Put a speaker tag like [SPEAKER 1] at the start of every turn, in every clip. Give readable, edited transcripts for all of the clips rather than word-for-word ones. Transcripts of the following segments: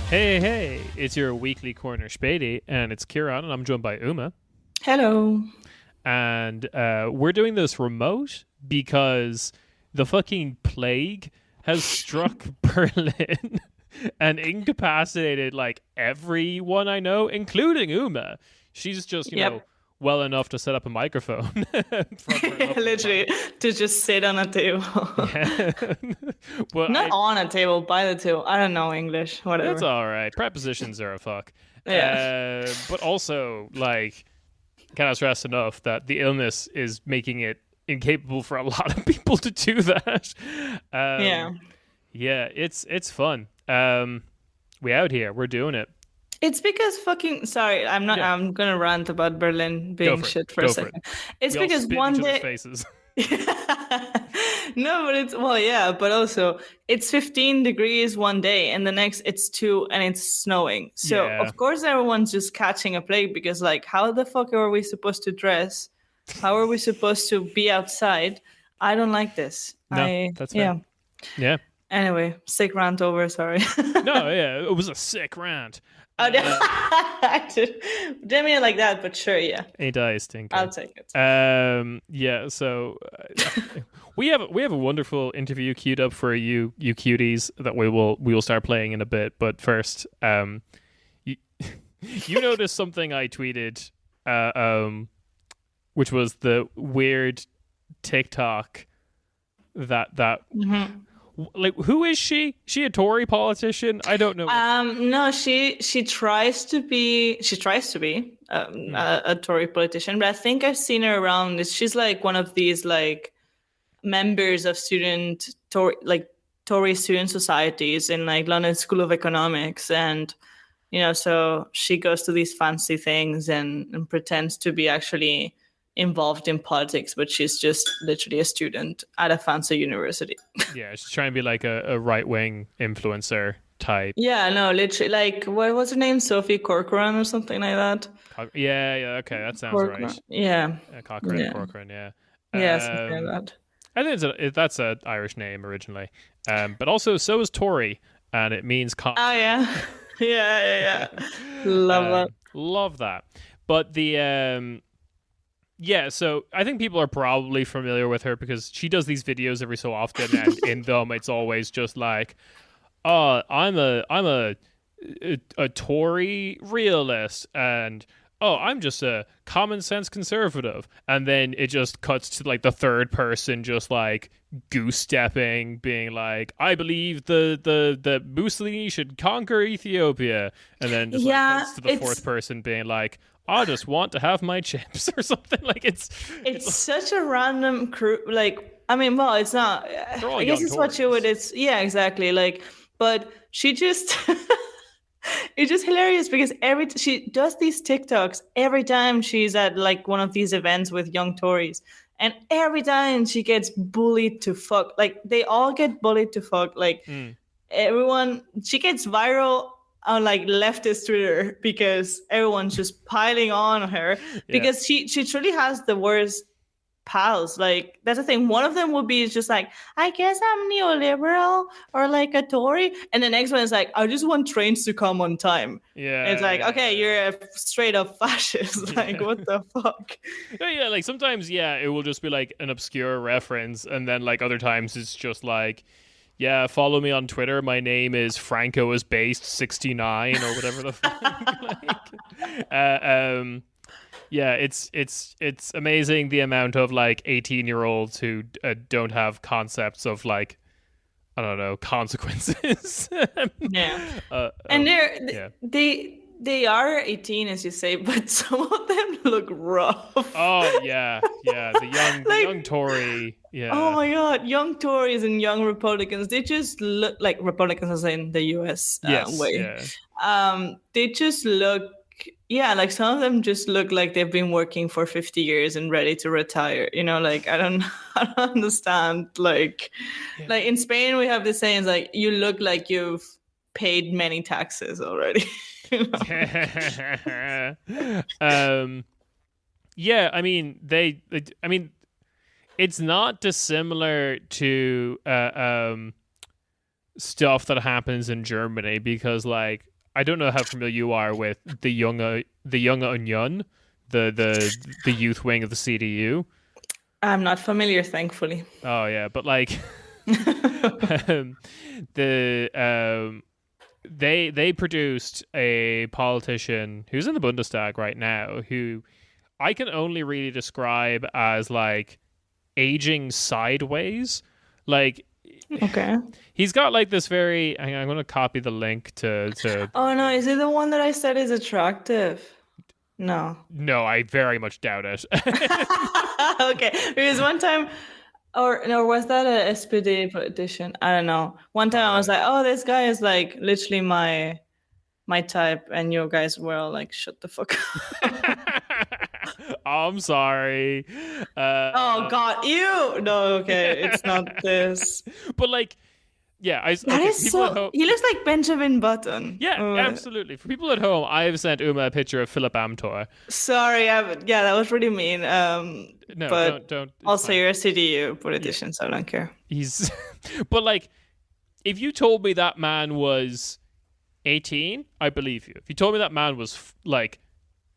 [SPEAKER 1] Hey, it's your weekly corner Späti, and it's Kieran, and I'm joined by Uma.
[SPEAKER 2] Hello.
[SPEAKER 1] And we're doing this remote because the fucking plague has struck Berlin and incapacitated like everyone I know, including Uma. She's just,
[SPEAKER 2] Yep.
[SPEAKER 1] well enough to set up a microphone from her lovely
[SPEAKER 2] Literally,
[SPEAKER 1] apartment.
[SPEAKER 2] to just sit on a table.
[SPEAKER 1] Yeah. But
[SPEAKER 2] Not on a table, by the table. I don't know English.
[SPEAKER 1] it's
[SPEAKER 2] Whatever.
[SPEAKER 1] all right. Prepositions are a fuck.
[SPEAKER 2] Yeah.
[SPEAKER 1] But also, like, cannot stress enough that the illness is making it incapable for a lot of people to do that.
[SPEAKER 2] Yeah.
[SPEAKER 1] Um, yeah, it's fun. We out here. We're doing it.
[SPEAKER 2] It's because fucking sorry, I'm not
[SPEAKER 1] Yeah,
[SPEAKER 2] I'm gonna rant about Berlin
[SPEAKER 1] go
[SPEAKER 2] being
[SPEAKER 1] for it.
[SPEAKER 2] shit for a
[SPEAKER 1] Go for it.
[SPEAKER 2] second. It's
[SPEAKER 1] We all
[SPEAKER 2] because
[SPEAKER 1] spit in
[SPEAKER 2] one
[SPEAKER 1] each other's
[SPEAKER 2] day
[SPEAKER 1] faces.
[SPEAKER 2] No, but it's well, yeah, but also it's 15 degrees one day and the next it's 2 and it's snowing. So
[SPEAKER 1] Yeah.
[SPEAKER 2] of course everyone's just catching a plague because like how the fuck are we supposed to dress? How are we supposed to be outside? I don't like this.
[SPEAKER 1] No,
[SPEAKER 2] I
[SPEAKER 1] that's fair.
[SPEAKER 2] yeah.
[SPEAKER 1] Yeah.
[SPEAKER 2] Anyway, sick rant over, sorry.
[SPEAKER 1] No, yeah, it was a sick rant.
[SPEAKER 2] Oh, I didn't mean it like that, but sure, yeah.
[SPEAKER 1] Ain't I a stinker?
[SPEAKER 2] I'll take it.
[SPEAKER 1] Yeah. So we have a wonderful interview queued up for you cuties that we will start playing in a bit. But first, you you noticed something I tweeted, which was the weird TikTok that like who is she? She a Tory politician? I don't know.
[SPEAKER 2] No, she tries to be a Tory politician, but I think I've seen her around. She's like one of these like members of Tory student societies in like London School of Economics, and so she goes to these fancy things and pretends to be actually involved in politics, but she's just literally a student at a fancy university.
[SPEAKER 1] Yeah, she's trying to be like a right wing influencer type.
[SPEAKER 2] Yeah, no, literally, like, what was her name? Sophie Corcoran or something like that.
[SPEAKER 1] Yeah, okay, that sounds
[SPEAKER 2] Corcoran.
[SPEAKER 1] right.
[SPEAKER 2] Yeah,
[SPEAKER 1] Cochrane,
[SPEAKER 2] yeah,
[SPEAKER 1] Corcoran, yeah.
[SPEAKER 2] yeah, something like
[SPEAKER 1] Um,
[SPEAKER 2] that.
[SPEAKER 1] I think that's an Irish name originally, but also so is Tory, and it means
[SPEAKER 2] Oh yeah, yeah. Love that.
[SPEAKER 1] love that. But yeah, so I think people are probably familiar with her because she does these videos every so often, and in them it's always just like, "Oh, I'm a Tory realist," and "Oh, I'm just a common sense conservative," and then it just cuts to like the third person just like goose stepping, being like, "I believe the Mussolini should conquer Ethiopia," and then just like
[SPEAKER 2] Yeah,
[SPEAKER 1] cuts to the fourth person being like, "I just want to have my chips," or something like
[SPEAKER 2] it's such a random crew. Like, I mean, well, it's not.
[SPEAKER 1] they're all
[SPEAKER 2] I guess
[SPEAKER 1] young
[SPEAKER 2] it's what you would.
[SPEAKER 1] Tories.
[SPEAKER 2] It's yeah, exactly. Like, but she just. It's just hilarious because she does these TikToks every time she's at like one of these events with young Tories, and every time she gets bullied to fuck. Like they all get bullied to fuck. Like
[SPEAKER 1] Mm,
[SPEAKER 2] everyone, she gets viral on like leftist Twitter because everyone's just piling on her
[SPEAKER 1] yeah.
[SPEAKER 2] because she truly has the worst pals. Like that's the thing. One of them would be just like, I guess I'm neoliberal or like a Tory, and the next one is like, I just want trains to come on time. And it's like, okay,
[SPEAKER 1] Yeah.
[SPEAKER 2] you're a straight up fascist. Like,
[SPEAKER 1] Yeah.
[SPEAKER 2] what the fuck?
[SPEAKER 1] Yeah, like sometimes, yeah, it will just be like an obscure reference, and then like other times it's just like, yeah, follow me on Twitter. My name is Franco is based 69 or whatever the fuck. like, yeah, it's amazing the amount of like 18-year-olds who don't have concepts of like I don't know consequences.
[SPEAKER 2] Yeah.
[SPEAKER 1] uh,
[SPEAKER 2] And
[SPEAKER 1] um,
[SPEAKER 2] they're
[SPEAKER 1] yeah.
[SPEAKER 2] they are 18, as you say, but some of them look rough.
[SPEAKER 1] Oh yeah. The young
[SPEAKER 2] Like,
[SPEAKER 1] Tory.
[SPEAKER 2] oh
[SPEAKER 1] Yeah.
[SPEAKER 2] my God, young Tories and young Republicans, they just look like Republicans as in the US
[SPEAKER 1] Yes.
[SPEAKER 2] way.
[SPEAKER 1] Yeah.
[SPEAKER 2] They just look, yeah, like some of them just look like they've been working for 50 years and ready to retire. Like, I don't, I don't understand.
[SPEAKER 1] Yeah.
[SPEAKER 2] Like in Spain, we have this saying, like, you look like you've paid many taxes already. you know?
[SPEAKER 1] Yeah, I mean I mean it's not dissimilar to stuff that happens in Germany because like I don't know how familiar you are with the Young Union, the youth wing of the CDU.
[SPEAKER 2] I'm not familiar, thankfully.
[SPEAKER 1] Oh yeah, but like the they produced a politician who's in the Bundestag right now, who I can only really describe as like aging sideways. Like,
[SPEAKER 2] Okay.
[SPEAKER 1] he's got like this very. I'm going to copy the link to.
[SPEAKER 2] Oh no, is it the one that I said is attractive? No.
[SPEAKER 1] No, I very much doubt it.
[SPEAKER 2] Okay, because one time, or no, was that a SPD edition? I don't know. One time I was like, oh, this guy is like literally my type, and you guys were all like, shut the fuck up.
[SPEAKER 1] I'm sorry.
[SPEAKER 2] Oh God, ew! No, okay, it's not this.
[SPEAKER 1] But like, yeah,
[SPEAKER 2] That is
[SPEAKER 1] people at
[SPEAKER 2] so.
[SPEAKER 1] home,
[SPEAKER 2] He looks like Benjamin Button.
[SPEAKER 1] yeah, absolutely. For people at home, I have sent Uma a picture of Philip Amthor.
[SPEAKER 2] Sorry, yeah, that was really mean.
[SPEAKER 1] No,
[SPEAKER 2] but
[SPEAKER 1] don't. It's
[SPEAKER 2] also,
[SPEAKER 1] fine.
[SPEAKER 2] you're a CDU politician, so I don't care.
[SPEAKER 1] He's, but like, if you told me that man was 18, I believe you. If you told me that man was like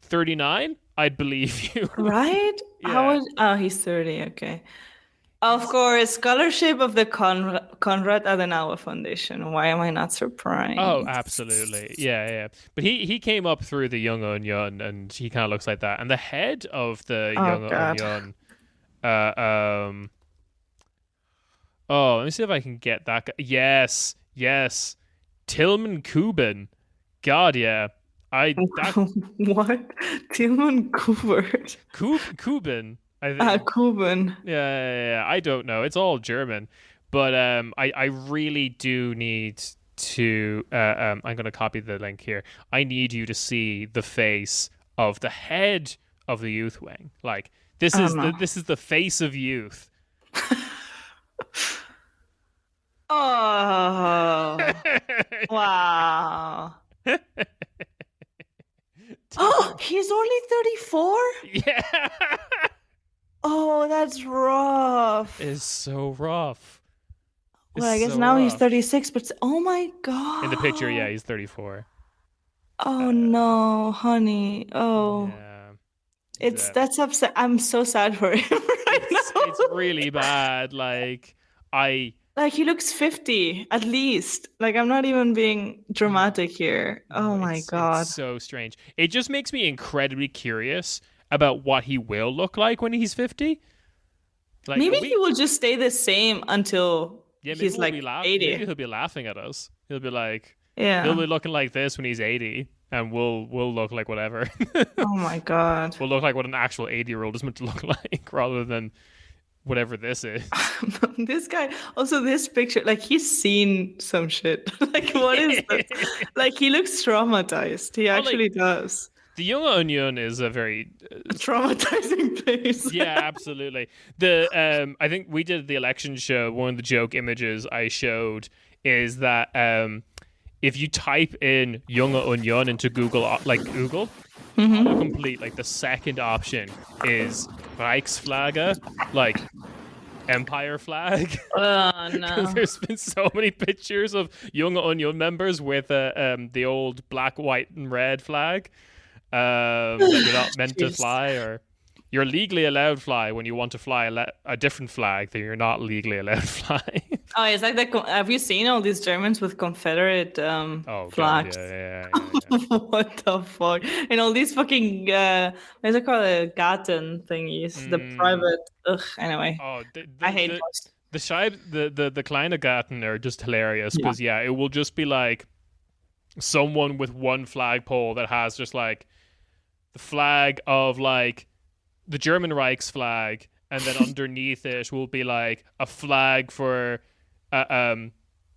[SPEAKER 1] 39, I'd believe you.
[SPEAKER 2] Right?
[SPEAKER 1] Yeah.
[SPEAKER 2] Oh, he's 30. Okay. Of course, scholarship of the Konrad Adenauer Foundation. Why am I not surprised?
[SPEAKER 1] Oh, absolutely. Yeah. But he came up through the Young Union, and he kind of looks like that. And the head of the Young
[SPEAKER 2] God.
[SPEAKER 1] Union, oh, let me see if I can get that guy. Yes. Tilman Kubin. God, yeah.
[SPEAKER 2] What? Tilman Kubert.
[SPEAKER 1] Kubin, I think.
[SPEAKER 2] Kuben.
[SPEAKER 1] Yeah. I don't know. It's all German. But I really do need to. I'm going to copy the link here. I need you to see the face of the head of the youth wing. Like, this is the face of youth.
[SPEAKER 2] Oh. Wow. Oh, he's only 34?
[SPEAKER 1] Yeah.
[SPEAKER 2] Oh, that's rough.
[SPEAKER 1] It's so rough.
[SPEAKER 2] Well, I guess
[SPEAKER 1] so
[SPEAKER 2] now he's
[SPEAKER 1] rough.
[SPEAKER 2] 36, but oh my God.
[SPEAKER 1] In the picture, yeah, he's 34.
[SPEAKER 2] Oh no, honey. Oh.
[SPEAKER 1] Yeah.
[SPEAKER 2] That's upset. I'm so sad for him right now.
[SPEAKER 1] It's really bad. Like
[SPEAKER 2] he looks 50 at least. Like, I'm not even being dramatic here. Oh my God.
[SPEAKER 1] It's so strange. It just makes me incredibly curious about what he will look like when he's 50. Like,
[SPEAKER 2] maybe he will just stay the same until he's like 80.
[SPEAKER 1] Maybe he'll be laughing at us. He'll be like,
[SPEAKER 2] yeah,
[SPEAKER 1] he'll be looking like this when he's 80, and we'll look like whatever.
[SPEAKER 2] Oh my God.
[SPEAKER 1] We'll look like what an actual 80-year-old is meant to look like, rather than whatever this is.
[SPEAKER 2] This guy, also this picture, like, he's seen some shit. Like, what is this? Like, he looks traumatized. He actually does.
[SPEAKER 1] The Young Onion is a very
[SPEAKER 2] traumatizing place.
[SPEAKER 1] Yeah, absolutely. The I think we did the election show. One of the joke images I showed is that if you type in Young Union into Google, autocomplete, like the second option is Reichsflagge, like Empire flag.
[SPEAKER 2] Oh no!
[SPEAKER 1] There's been so many pictures of Young Union members with the old black, white, and red flag. That you're not meant to fly, or you're legally allowed to fly when you want to fly a different flag that you're not legally allowed to fly.
[SPEAKER 2] Oh, it's like have you seen all these Germans with Confederate flags?
[SPEAKER 1] Yeah.
[SPEAKER 2] What the fuck? And all these fucking what's it called, Garten thingies, the private. Anyway, I hate those.
[SPEAKER 1] The Kleine Garten are just hilarious because it will just be like someone with one flagpole that has just like the flag of like the German Reichsflag, and then underneath it will be like a flag for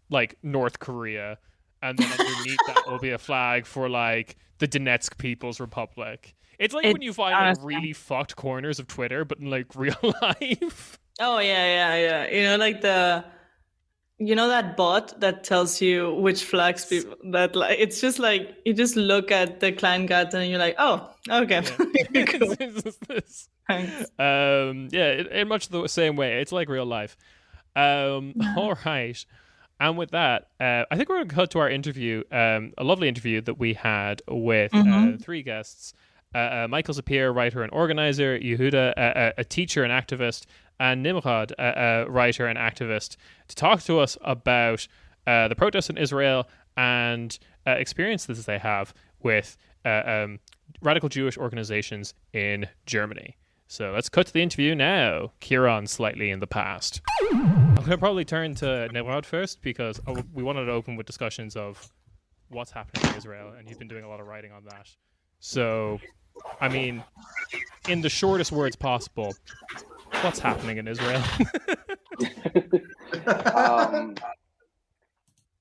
[SPEAKER 1] like North Korea, and then underneath that will be a flag for like the Donetsk People's Republic. It's like when you find like really fucked corners of Twitter, but in like real life.
[SPEAKER 2] Oh yeah. You know, like that bot that tells you which flags people that like. It's just like you just look at the Kleingarten and you're like, oh, okay. Yeah. Cool. Thanks.
[SPEAKER 1] In much the same way. It's like real life. All right. And with that, I think we're going to cut to our interview, a lovely interview that we had with
[SPEAKER 2] Mm-hmm.
[SPEAKER 1] three guests. Michael Sappir, writer and organizer, Yehuda, a teacher and activist, and Nimrod, a writer and activist, to talk to us about the protests in Israel and experiences they have with radical Jewish organizations in Germany. So let's cut to the interview now. Kieran slightly in the past. I'm going to probably turn to Nimrod first because we wanted to open with discussions of what's happening in Israel, and you've been doing a lot of writing on that. So, I mean, in the shortest words possible, what's happening in Israel?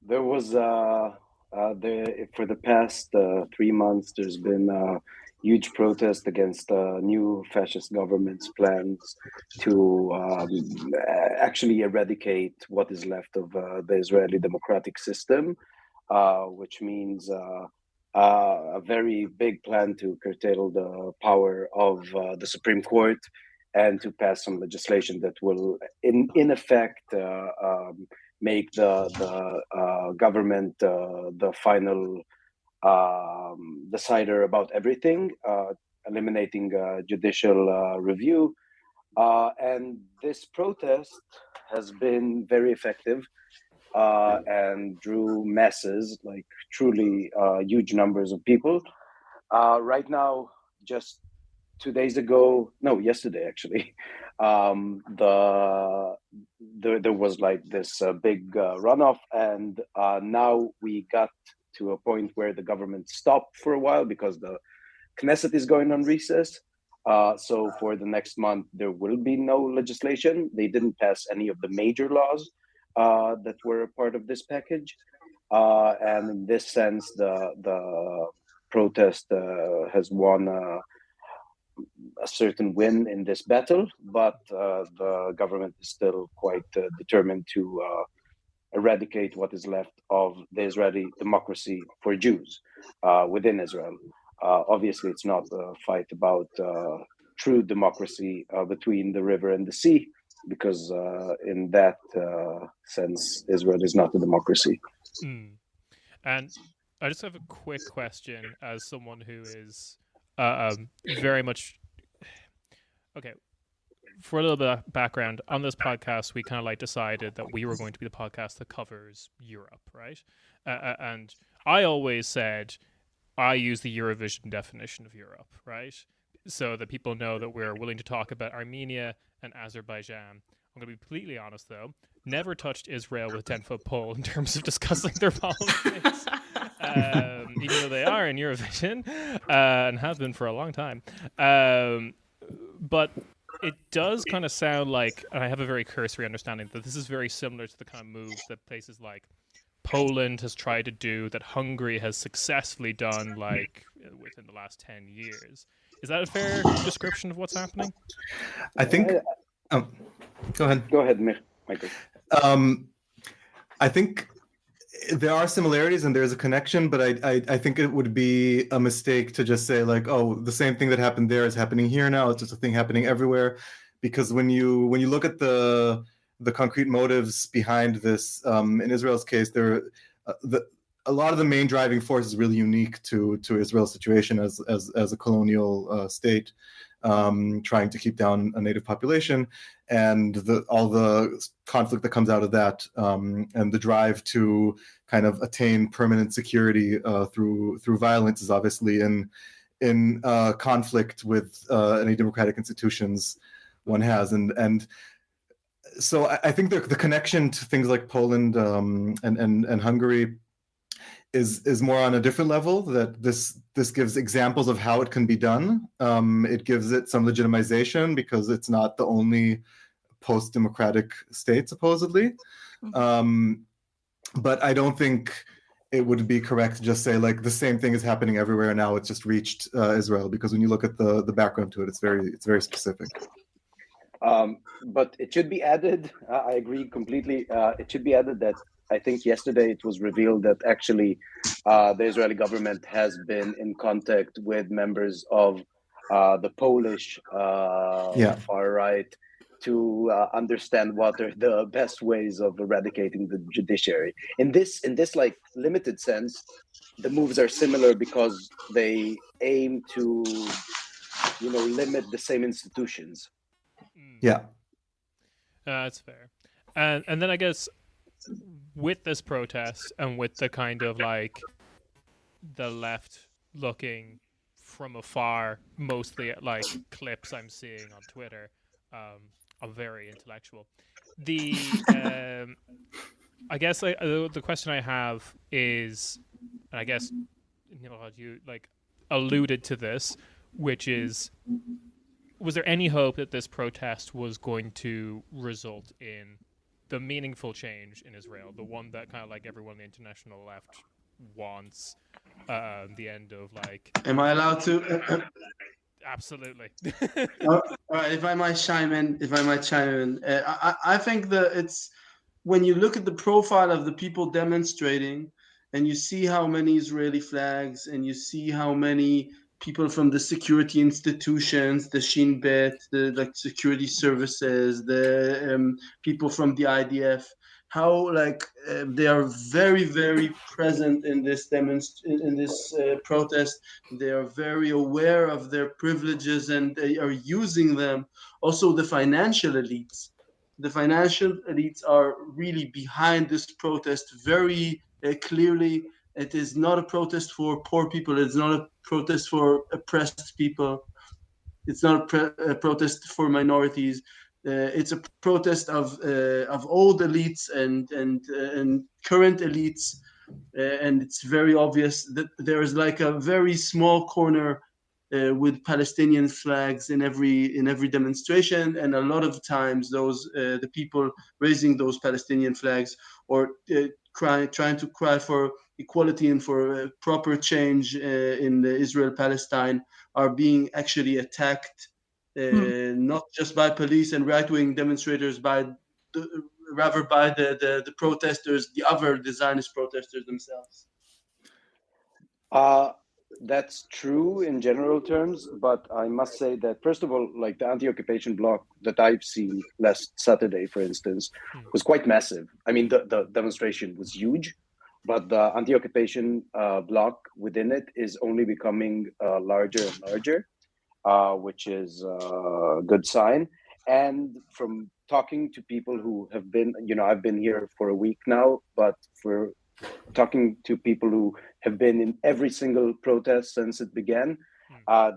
[SPEAKER 3] There was for the past 3 months, there's been huge protest against new fascist government's plans to actually eradicate what is left of the Israeli democratic system, which means a very big plan to curtail the power of the Supreme Court and to pass some legislation that will, in effect, make the government the final decider about everything, eliminating judicial review. And this protest has been very effective and drew masses, like truly huge numbers of people. Right now, just 2 days ago, no, yesterday actually, there was like this big runoff, and now we got to a point where the government stopped for a while because the Knesset is going on recess. So for the next month, there will be no legislation. They didn't pass any of the major laws that were part of this package. And in this sense, the protest has won a certain win in this battle, but the government is still quite determined to eradicate what is left of the Israeli democracy for Jews within Israel. Obviously, it's not a fight about true democracy between the river and the sea, because in that sense, Israel is not a democracy.
[SPEAKER 1] And I just have a quick question as someone who is very much... Okay, for a little bit of background, on this podcast, we kind of like decided that we were going to be the podcast that covers Europe, right? And I always said I use the Eurovision definition of Europe, right? So that people know that we're willing to talk about Armenia and Azerbaijan. I'm going to be completely honest, though. Never touched Israel with a 10-foot pole in terms of discussing their politics, even though they are in Eurovision and have been for a long time. But it does kind of sound like, and I have a very cursory understanding, that this is very similar to the kind of moves that places like Poland has tried to do, that Hungary has successfully done, like within the last 10 years. Is that a fair description of what's happening?
[SPEAKER 4] I think. Go ahead.
[SPEAKER 3] Go ahead, Michael.
[SPEAKER 4] I think there are similarities and there's a connection, but I think it would be a mistake to just say like, oh, the same thing that happened there is happening here now. It's just a thing happening everywhere, because when you look at the concrete motives behind this, in Israel's case, a lot of the main driving force is really unique to Israel's situation as a colonial state, trying to keep down a native population, and all the conflict that comes out of that, and the drive to kind of attain permanent security through violence is obviously in conflict with any democratic institutions one has, and so I think the connection to things like Poland and Hungary is more on a different level, that this gives examples of how it can be done. It gives it some legitimization because it's not the only post-democratic state, supposedly. But I don't think it would be correct to just say like the same thing is happening everywhere now. It's just reached Israel, because when you look at the background to it, it's very specific.
[SPEAKER 3] But it should be added, I agree completely, it should be added that I think yesterday it was revealed that actually the Israeli government has been in contact with members of the Polish far right to understand what are the best ways of eradicating the judiciary. In this like limited sense, the moves are similar because they aim to, limit the same institutions.
[SPEAKER 4] Yeah.
[SPEAKER 1] That's fair. And then I guess with this protest and with the kind of like the left looking from afar, mostly at like clips I'm seeing on Twitter, are very intellectual. The I guess the question I have is, and I guess you like alluded to this, which is, was there any hope that this protest was going to result in the meaningful change in Israel, the one that kind of like everyone on the international left wants, the end of like...
[SPEAKER 5] Am I allowed to?
[SPEAKER 1] Absolutely.
[SPEAKER 5] All right, if I might chime in, I think that it's, when you look at the profile of the people demonstrating, and you see how many Israeli flags, and you see how many people from the security institutions, the Shin Bet, the security services, the people from the IDF, how they are very, very present in this protest. They are very aware of their privileges and they are using them. Also, the financial elites are really behind this protest very clearly. It is not a protest for poor people. It's not a protest for oppressed people. It's not a protest for minorities. It's a protest of old elites and current elites, and it's very obvious that there is like a very small corner with Palestinian flags in every demonstration, and a lot of times those the people raising those Palestinian flags or trying to cry for equality and for proper change in the Israel-Palestine are being actually attacked, not just by police and right-wing demonstrators, rather by the protesters, the other Zionist protesters themselves.
[SPEAKER 3] That's true in general terms, but I must say that, first of all, like the anti-occupation bloc that I've seen last Saturday, for instance, was quite massive. I mean, the demonstration was huge, but the anti-occupation bloc within it is only becoming larger and larger, which is a good sign. And from talking to people who have been, I've been here for a week now, but for talking to people who have been in every single protest since it began,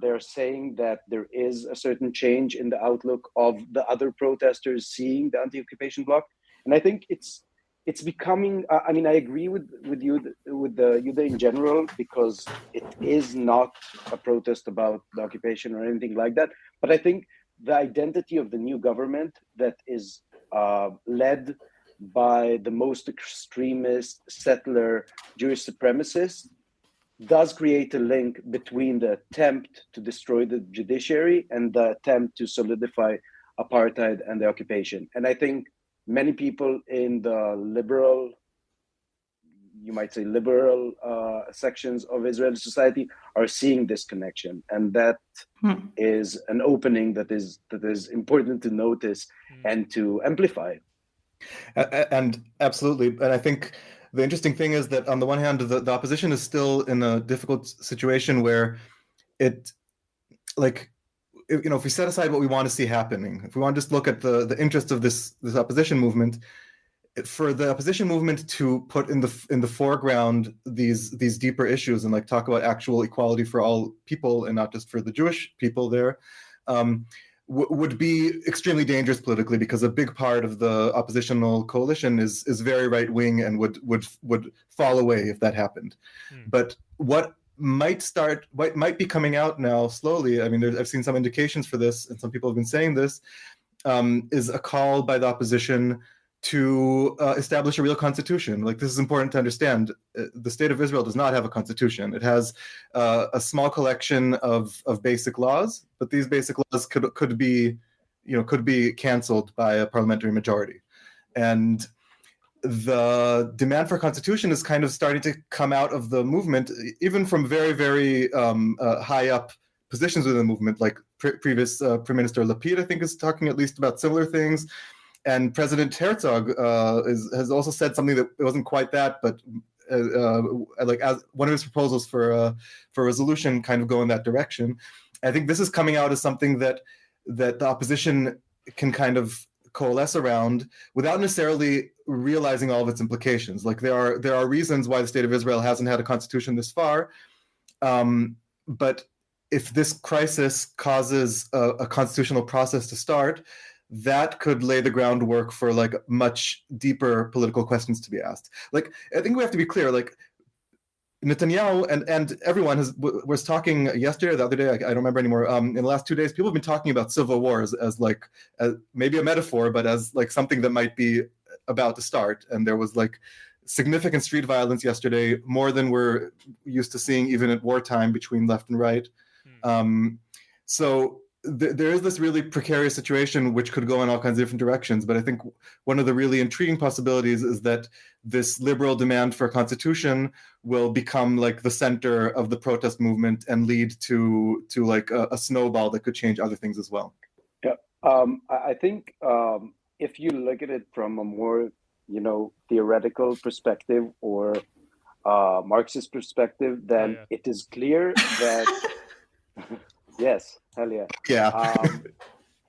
[SPEAKER 3] they're saying that there is a certain change in the outlook of the other protesters seeing the anti-occupation bloc. And I think it's becoming, I agree with you, with the Yehuda in general, because it is not a protest about the occupation or anything like that. But I think the identity of the new government that is led by the most extremist settler Jewish supremacists does create a link between the attempt to destroy the judiciary and the attempt to solidify apartheid and the occupation. And I think many people in the liberal, you might say liberal sections of Israeli society are seeing this connection. And that is an opening that is important to notice and to amplify.
[SPEAKER 4] And absolutely. And I think the interesting thing is that on the one hand, the opposition is still in a difficult situation where it, like, if we set aside what we want to see happening, if we want to just look at the interest of this opposition movement, for the opposition movement to put in the foreground these deeper issues and like talk about actual equality for all people and not just for the Jewish people there, would be extremely dangerous politically, because a big part of the oppositional coalition is very right wing and would fall away if that happened. But what might be coming out now slowly, I mean, I've seen some indications for this, and some people have been saying this, is a call by the opposition to establish a real constitution. Like, this is important to understand. The state of Israel does not have a constitution. It has a small collection of basic laws, but these basic laws could be canceled by a parliamentary majority. And the demand for a constitution is kind of starting to come out of the movement, even from very, very high up positions within the movement, like previous Prime Minister Lapid, I think, is talking at least about similar things. And President Herzog has also said something that it wasn't quite that, but like as one of his proposals for resolution kind of go in that direction. I think this is coming out as something that the opposition can kind of coalesce around without necessarily realizing all of its implications. Like there are reasons why the state of Israel hasn't had a constitution this far, but if this crisis causes a constitutional process to start, that could lay the groundwork for like much deeper political questions to be asked. Like I think we have to be clear. Like Netanyahu and everyone was talking yesterday or the other day, I don't remember anymore. In the last 2 days, people have been talking about civil wars as maybe a metaphor, but as like something that might be about to start. And there was like significant street violence yesterday, more than we're used to seeing even at wartime between left and right. So there is this really precarious situation which could go in all kinds of different directions. But I think one of the really intriguing possibilities is that this liberal demand for a constitution will become like the center of the protest movement and lead to like a snowball that could change other things as well.
[SPEAKER 3] Yeah, I think if you look at it from a more, theoretical perspective or Marxist perspective, then it is clear that yes, hell yeah.
[SPEAKER 4] Yeah.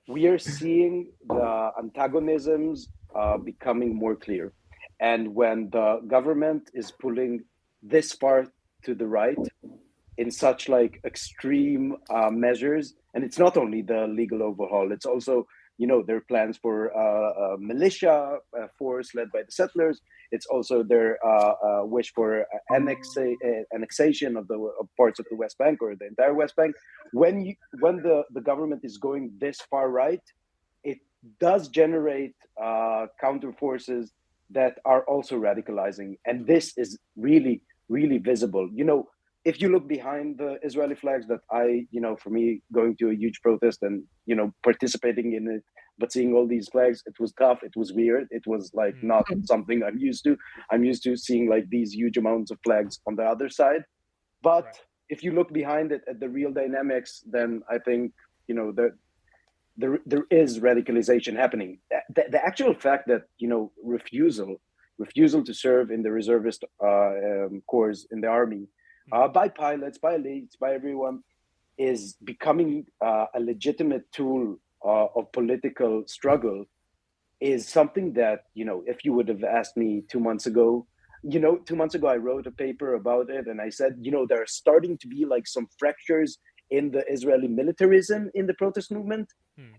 [SPEAKER 3] We are seeing the antagonisms becoming more clear. And when the government is pulling this far to the right in such like extreme measures, and it's not only the legal overhaul, it's also, their plans for a militia force led by the settlers. It's also their wish for annexation of parts of the West Bank or the entire West Bank. When the government is going this far right, it does generate counter forces that are also radicalizing, and this is really, really visible. If you look behind the Israeli flags, that for me, going to a huge protest and participating in it, but seeing all these flags, it was tough. It was weird. It was like not something I'm used to. I'm used to seeing like these huge amounts of flags on the other side. But if you look behind it at the real dynamics, then I think there is radicalization happening. The actual fact that refusal to serve in the reservist corps in the army by pilots, by elites, by everyone, is becoming a legitimate tool of political struggle, is something that, if you would have asked me 2 months ago, 2 months ago, I wrote a paper about it. And I said, there are starting to be like some fractures in the Israeli militarism in the protest movement.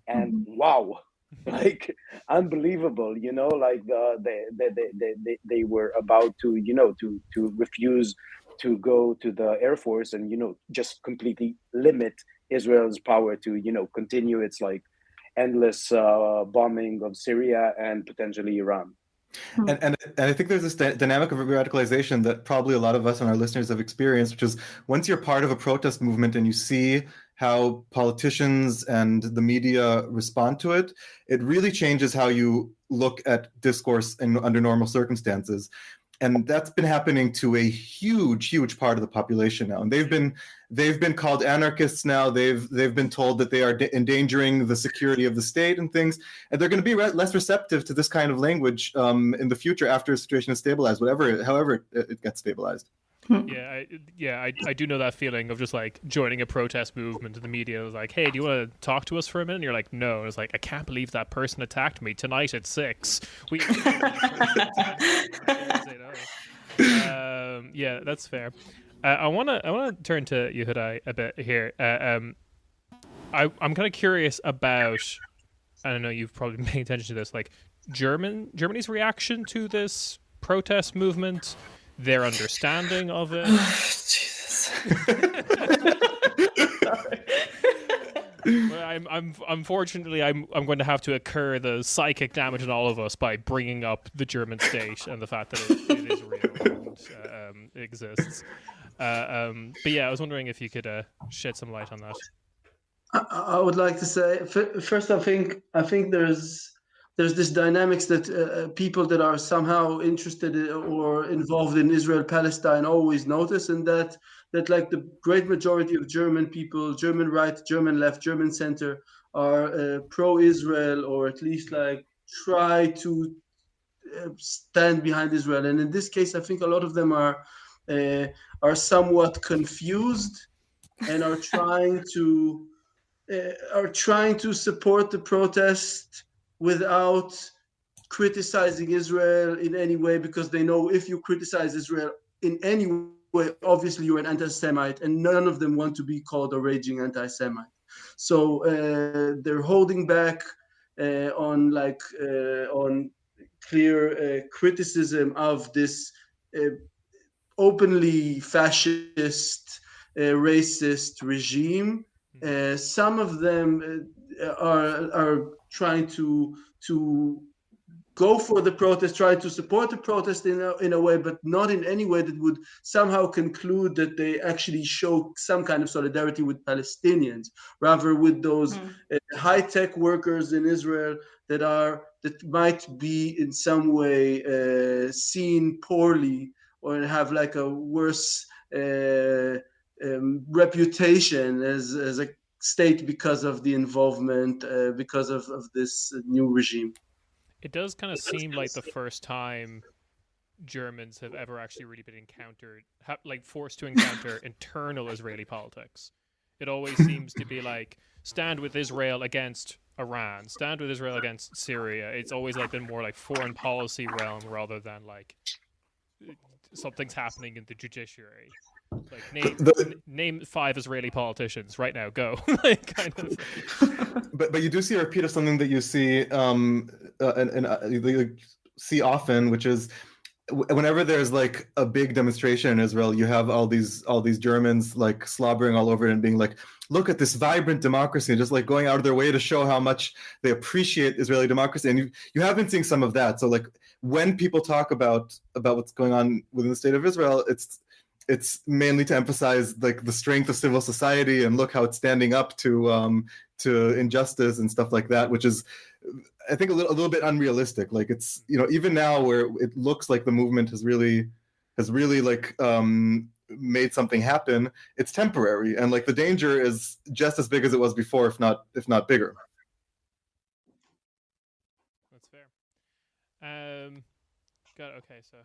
[SPEAKER 3] And wow, like unbelievable, like they were about to refuse to go to the Air Force and, just completely limit Israel's power to, continue its like endless bombing of Syria and potentially Iran.
[SPEAKER 4] And I think there's this dynamic of radicalization that probably a lot of us and our listeners have experienced, which is once you're part of a protest movement and you see how politicians and the media respond to it, it really changes how you look at discourse under normal circumstances. And that's been happening to a huge part of the population now. And they've been called anarchists now. They've been told that they are endangering the security of the state and things. And they're going to be less receptive to this kind of language in the future after a situation is stabilized, however it gets stabilized.
[SPEAKER 1] I do know that feeling of just like joining a protest movement and the media is like, hey, do you want to talk to us for a minute? And you're like, no. And it's like, I can't believe that person attacked me tonight at 6. Yeah, that's fair. I want to turn to Yehuda a bit here. I'm kind of curious about, I don't know, you've probably been paying attention to this, like Germany's reaction to this protest movement, their understanding of it.
[SPEAKER 2] Jesus.
[SPEAKER 1] Well, unfortunately I'm going to have to incur the psychic damage in all of us by bringing up the German state and the fact that it is real and exists. But yeah, I was wondering if you could shed some light on that.
[SPEAKER 5] I would like to say first, I think there's this dynamics that people that are somehow interested or involved in Israel-Palestine always notice, and that that like the great majority of German people, German right, German left, German center, are pro-Israel, or at least like try to stand behind Israel. And in this case, I think a lot of them are somewhat confused and are trying to support the protest without criticizing Israel in any way, because they know if you criticize Israel in any way, obviously you're an anti-Semite, and none of them want to be called a raging anti-Semite. So they're holding back on clear criticism of this openly fascist, racist regime. Some of them are trying to go for the protest, try to support the protest in a way, but not in any way that would somehow conclude that they actually show some kind of solidarity with Palestinians, rather with those high-tech workers in Israel that might be in some way seen poorly or have like a worse reputation as a state because of the involvement, because of this new regime.
[SPEAKER 1] It does kind of seem like the first time Germans have ever actually really been forced to encounter internal Israeli politics. It always seems to be like, stand with Israel against Iran, stand with Israel against Syria. It's always like been more like foreign policy realm rather than like something's happening in the judiciary. Like name 5 Israeli politicians right now. Go. Like, kind of.
[SPEAKER 4] But you do see a repeat of something that you see you see often, which is whenever there's like a big demonstration in Israel, you have all these Germans like slobbering all over it and being like, look at this vibrant democracy, and just like going out of their way to show how much they appreciate Israeli democracy. And you have been seeing some of that. So like when people talk about what's going on within the state of Israel, it's mainly to emphasize like the strength of civil society and look how it's standing up to injustice and stuff like that, which is, I think, a little bit unrealistic. Like it's, even now where it looks like the movement has really like made something happen, it's temporary, and like the danger is just as big as it was before, if not bigger.
[SPEAKER 1] That's fair. Okay, so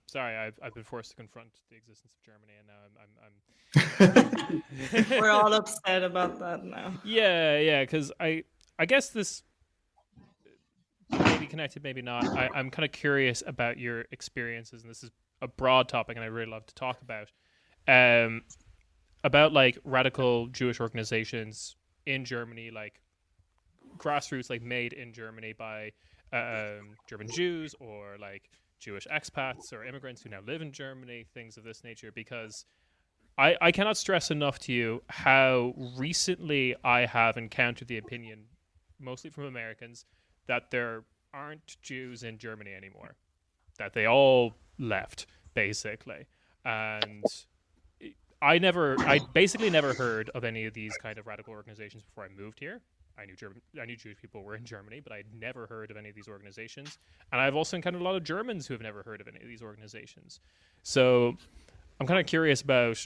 [SPEAKER 1] sorry, I've been forced to confront the existence of Germany, and now I'm
[SPEAKER 2] We're all upset about that now.
[SPEAKER 1] Yeah, because I guess this may be connected, maybe not. I'm kind of curious about your experiences, and this is a broad topic, and I really love to talk about like radical Jewish organizations in Germany, like grassroots, like made in Germany by German Jews or like Jewish expats or immigrants who now live in Germany, things of this nature, because I cannot stress enough to you how recently I have encountered the opinion, mostly from Americans, that there aren't Jews in Germany anymore, that they all left, basically. And I basically never heard of any of these kind of radical organizations before I moved here. I knew Jewish people were in Germany, but I'd never heard of any of these organizations. And I've also encountered a lot of Germans who have never heard of any of these organizations. So I'm kind of curious about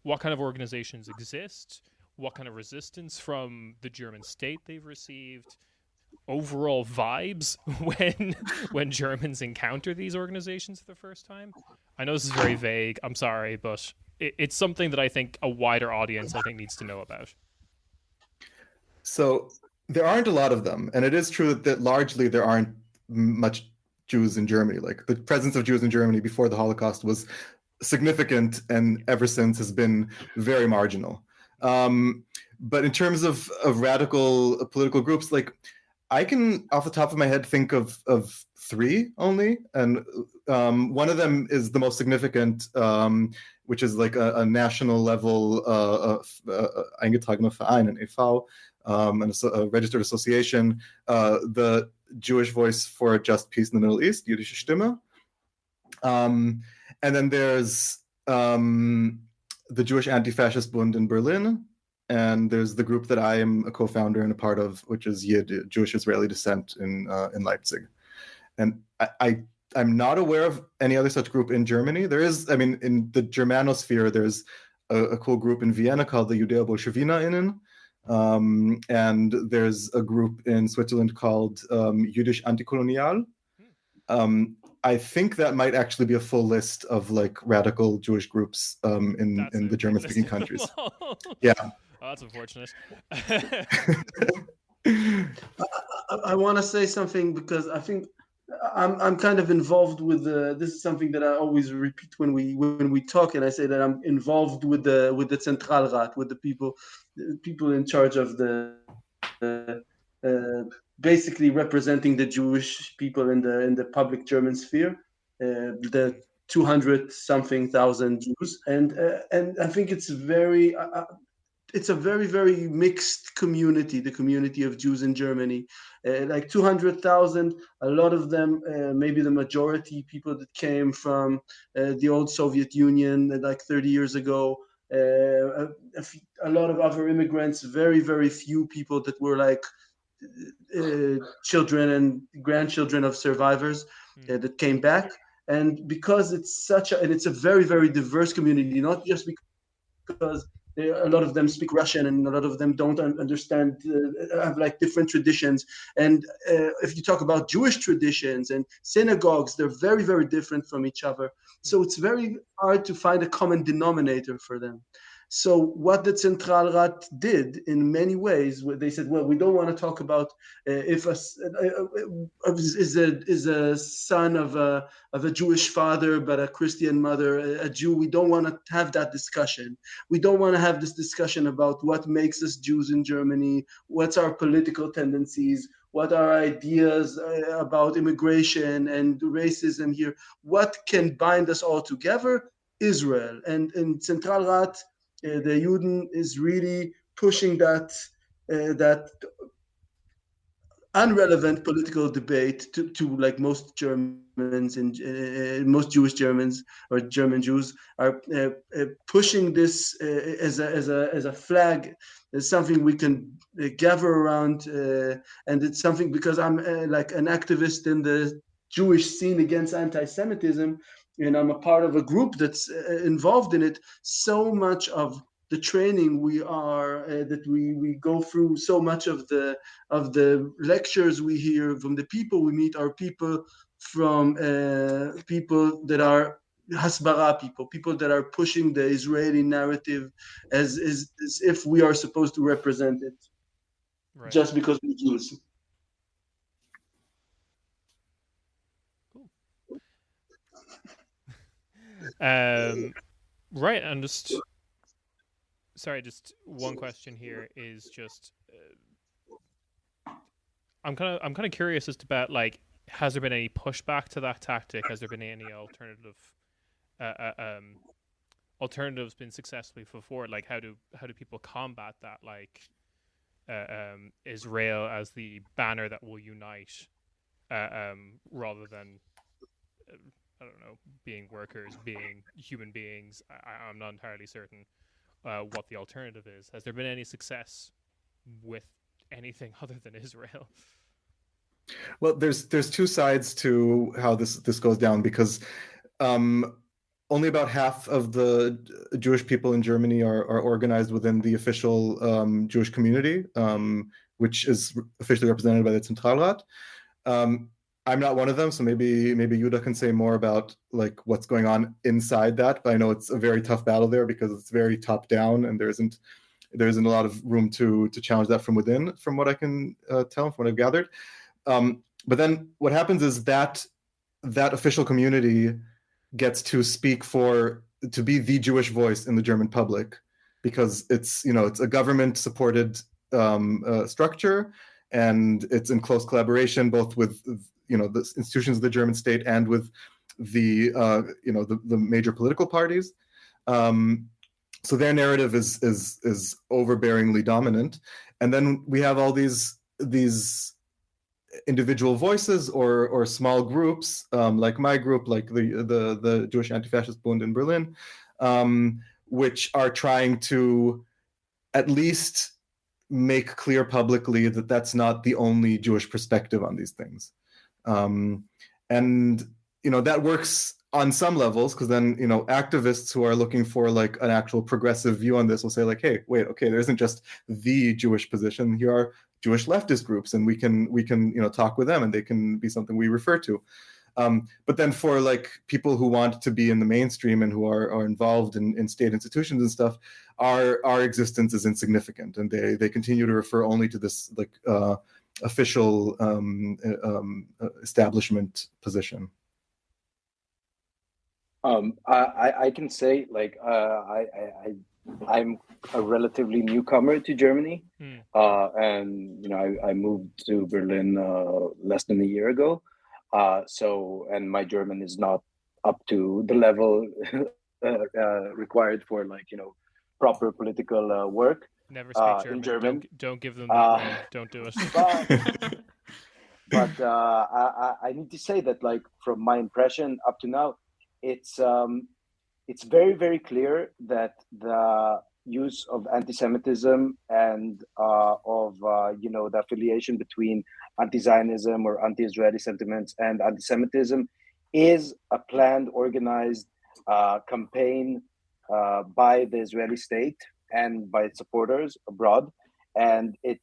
[SPEAKER 1] what kind of organizations exist, what kind of resistance from the German state they've received, overall vibes when Germans encounter these organizations for the first time. I know this is very vague, I'm sorry, but it's something that I think a wider audience needs to know about.
[SPEAKER 4] So there aren't a lot of them, and it is true that largely there aren't much Jews in Germany. Like the presence of Jews in Germany before the Holocaust was significant, and ever since has been very marginal. But in terms of radical political groups, like I can, off the top of my head, think of 3 only, and one of them is the most significant, which is like a national level eingetragener Verein, an e.V., and a registered association, the Jewish Voice for a Just Peace in the Middle East, Jüdische Stimme. And then there's the Jewish Anti-Fascist Bund in Berlin, and there's the group that I am a co-founder and a part of, which is Jewish Israeli Descent in Leipzig. And I I'm not aware of any other such group in Germany. There is, I mean, in the Germanosphere, there's a cool group in Vienna called the Judeo-BolschewinerInnen. And there's a group in Switzerland called Jüdisch Antikolonial. I think that might actually be a full list of like radical Jewish groups in the German-speaking countries. Yeah.
[SPEAKER 1] Oh, that's unfortunate.
[SPEAKER 5] I want to say something because I think I'm kind of involved with this is something that I always repeat when we talk, and I say that I'm involved with the Zentralrat, with the people in charge of the basically representing the Jewish people in the public German sphere, the 200-something thousand Jews, and I think it's a very, very mixed community, the community of Jews in Germany. Like 200,000, a lot of them, maybe the majority, people that came from the old Soviet Union like 30 years ago. A lot of other immigrants, very, very few people that were like children and grandchildren of survivors that came back. And because it's it's a very, very diverse community, not just because a lot of them speak Russian and a lot of them don't understand, have like different traditions. And if you talk about Jewish traditions and synagogues, they're very, very different from each other. So it's very hard to find a common denominator for them. So what the Zentralrat did in many ways, they said, well, we don't want to talk about if is a son of a Jewish father but a Christian mother, a Jew. We don't want to have that discussion. We don't want to have this discussion about what makes us Jews in Germany, what's our political tendencies, what are our ideas about immigration and racism here. What can bind us all together? Israel. And in Zentralrat, the Juden is really pushing that unrelevant political debate to like most Germans and most Jewish Germans or German Jews are pushing this as a flag, as something we can gather around, and it's something because I'm like an activist in the Jewish scene against anti-Semitism, and I'm a part of a group that's involved in it. So much of the training we are that we go through, so much of the lectures we hear from the people we meet are people from people that are hasbara people that are pushing the Israeli narrative as if we are supposed to represent it, right, just because we're Jews.
[SPEAKER 1] Right, and just one question here is just I'm kind of curious as to about like, has there been any pushback to that tactic? Has there been any alternatives been successfully put forward? Like how do people combat that? Like Israel as the banner that will unite, rather than I don't know, being workers, being human beings. I'm not entirely certain what the alternative is. Has there been any success with anything other than Israel?
[SPEAKER 4] Well, there's two sides to how this goes down, because only about half of the Jewish people in Germany are organized within the official Jewish community, which is officially represented by the Zentralrat. I'm not one of them, so maybe Yehuda can say more about like what's going on inside that. But I know it's a very tough battle there because it's very top down, and there isn't a lot of room to challenge that from within, from what I can tell, from what I've gathered. But then what happens is that official community gets to to be the Jewish voice in the German public, because it's a government supported structure, and it's in close collaboration both with the institutions of the German state and with the major political parties. So their narrative is overbearingly dominant, and then we have all these individual voices or small groups, like my group, like the Jewish Anti-Fascist Bund in Berlin, which are trying to at least make clear publicly that that's not the only Jewish perspective on these things. And that works on some levels, because then activists who are looking for like an actual progressive view on this will say like, hey, wait, okay, there isn't just the Jewish position. Here are Jewish leftist groups, and we can talk with them, and they can be something we refer to. But then for like people who want to be in the mainstream and who are involved in state institutions and stuff, our existence is insignificant, and they continue to refer only to this like official establishment position.
[SPEAKER 3] I can say like I'm a relatively newcomer to Germany, and I moved to Berlin less than a year ago. And my German is not up to the level required for like proper political work.
[SPEAKER 1] Never speak German.
[SPEAKER 3] In German.
[SPEAKER 1] Don't give them that ring. Don't do it.
[SPEAKER 3] But I need to say that like from my impression up to now, it's very, very clear that the use of anti-Semitism and of the affiliation between anti-Zionism or anti-Israeli sentiments and anti-Semitism is a planned, organized campaign by the Israeli state and by its supporters abroad, and it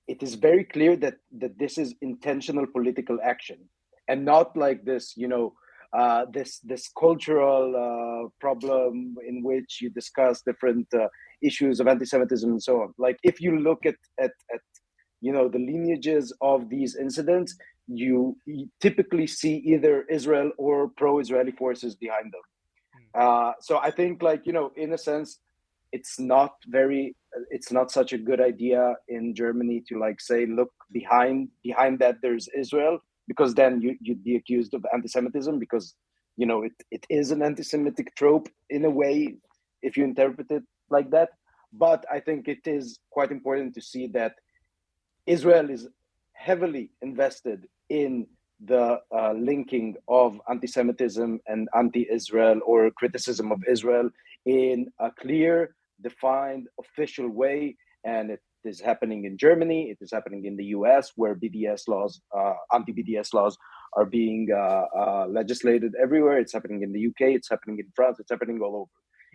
[SPEAKER 3] is very clear that this is intentional political action, and not like this this cultural problem in which you discuss different issues of anti-Semitism and so on. Like if you look at the lineages of these incidents, you typically see either Israel or pro-Israeli forces behind them. So I think like in a sense, it's not such a good idea in Germany to like say, look, behind that there's Israel, because then you'd be accused of anti-Semitism, because it is an anti-Semitic trope in a way if you interpret it like that. But I think it is quite important to see that Israel is heavily invested in the linking of anti-Semitism and anti-Israel or criticism of Israel in a clear, defined, official way. And it is happening in Germany. It is happening in the US, where BDS laws, anti-BDS laws are being legislated everywhere. It's happening in the UK. It's happening in France. It's happening all over.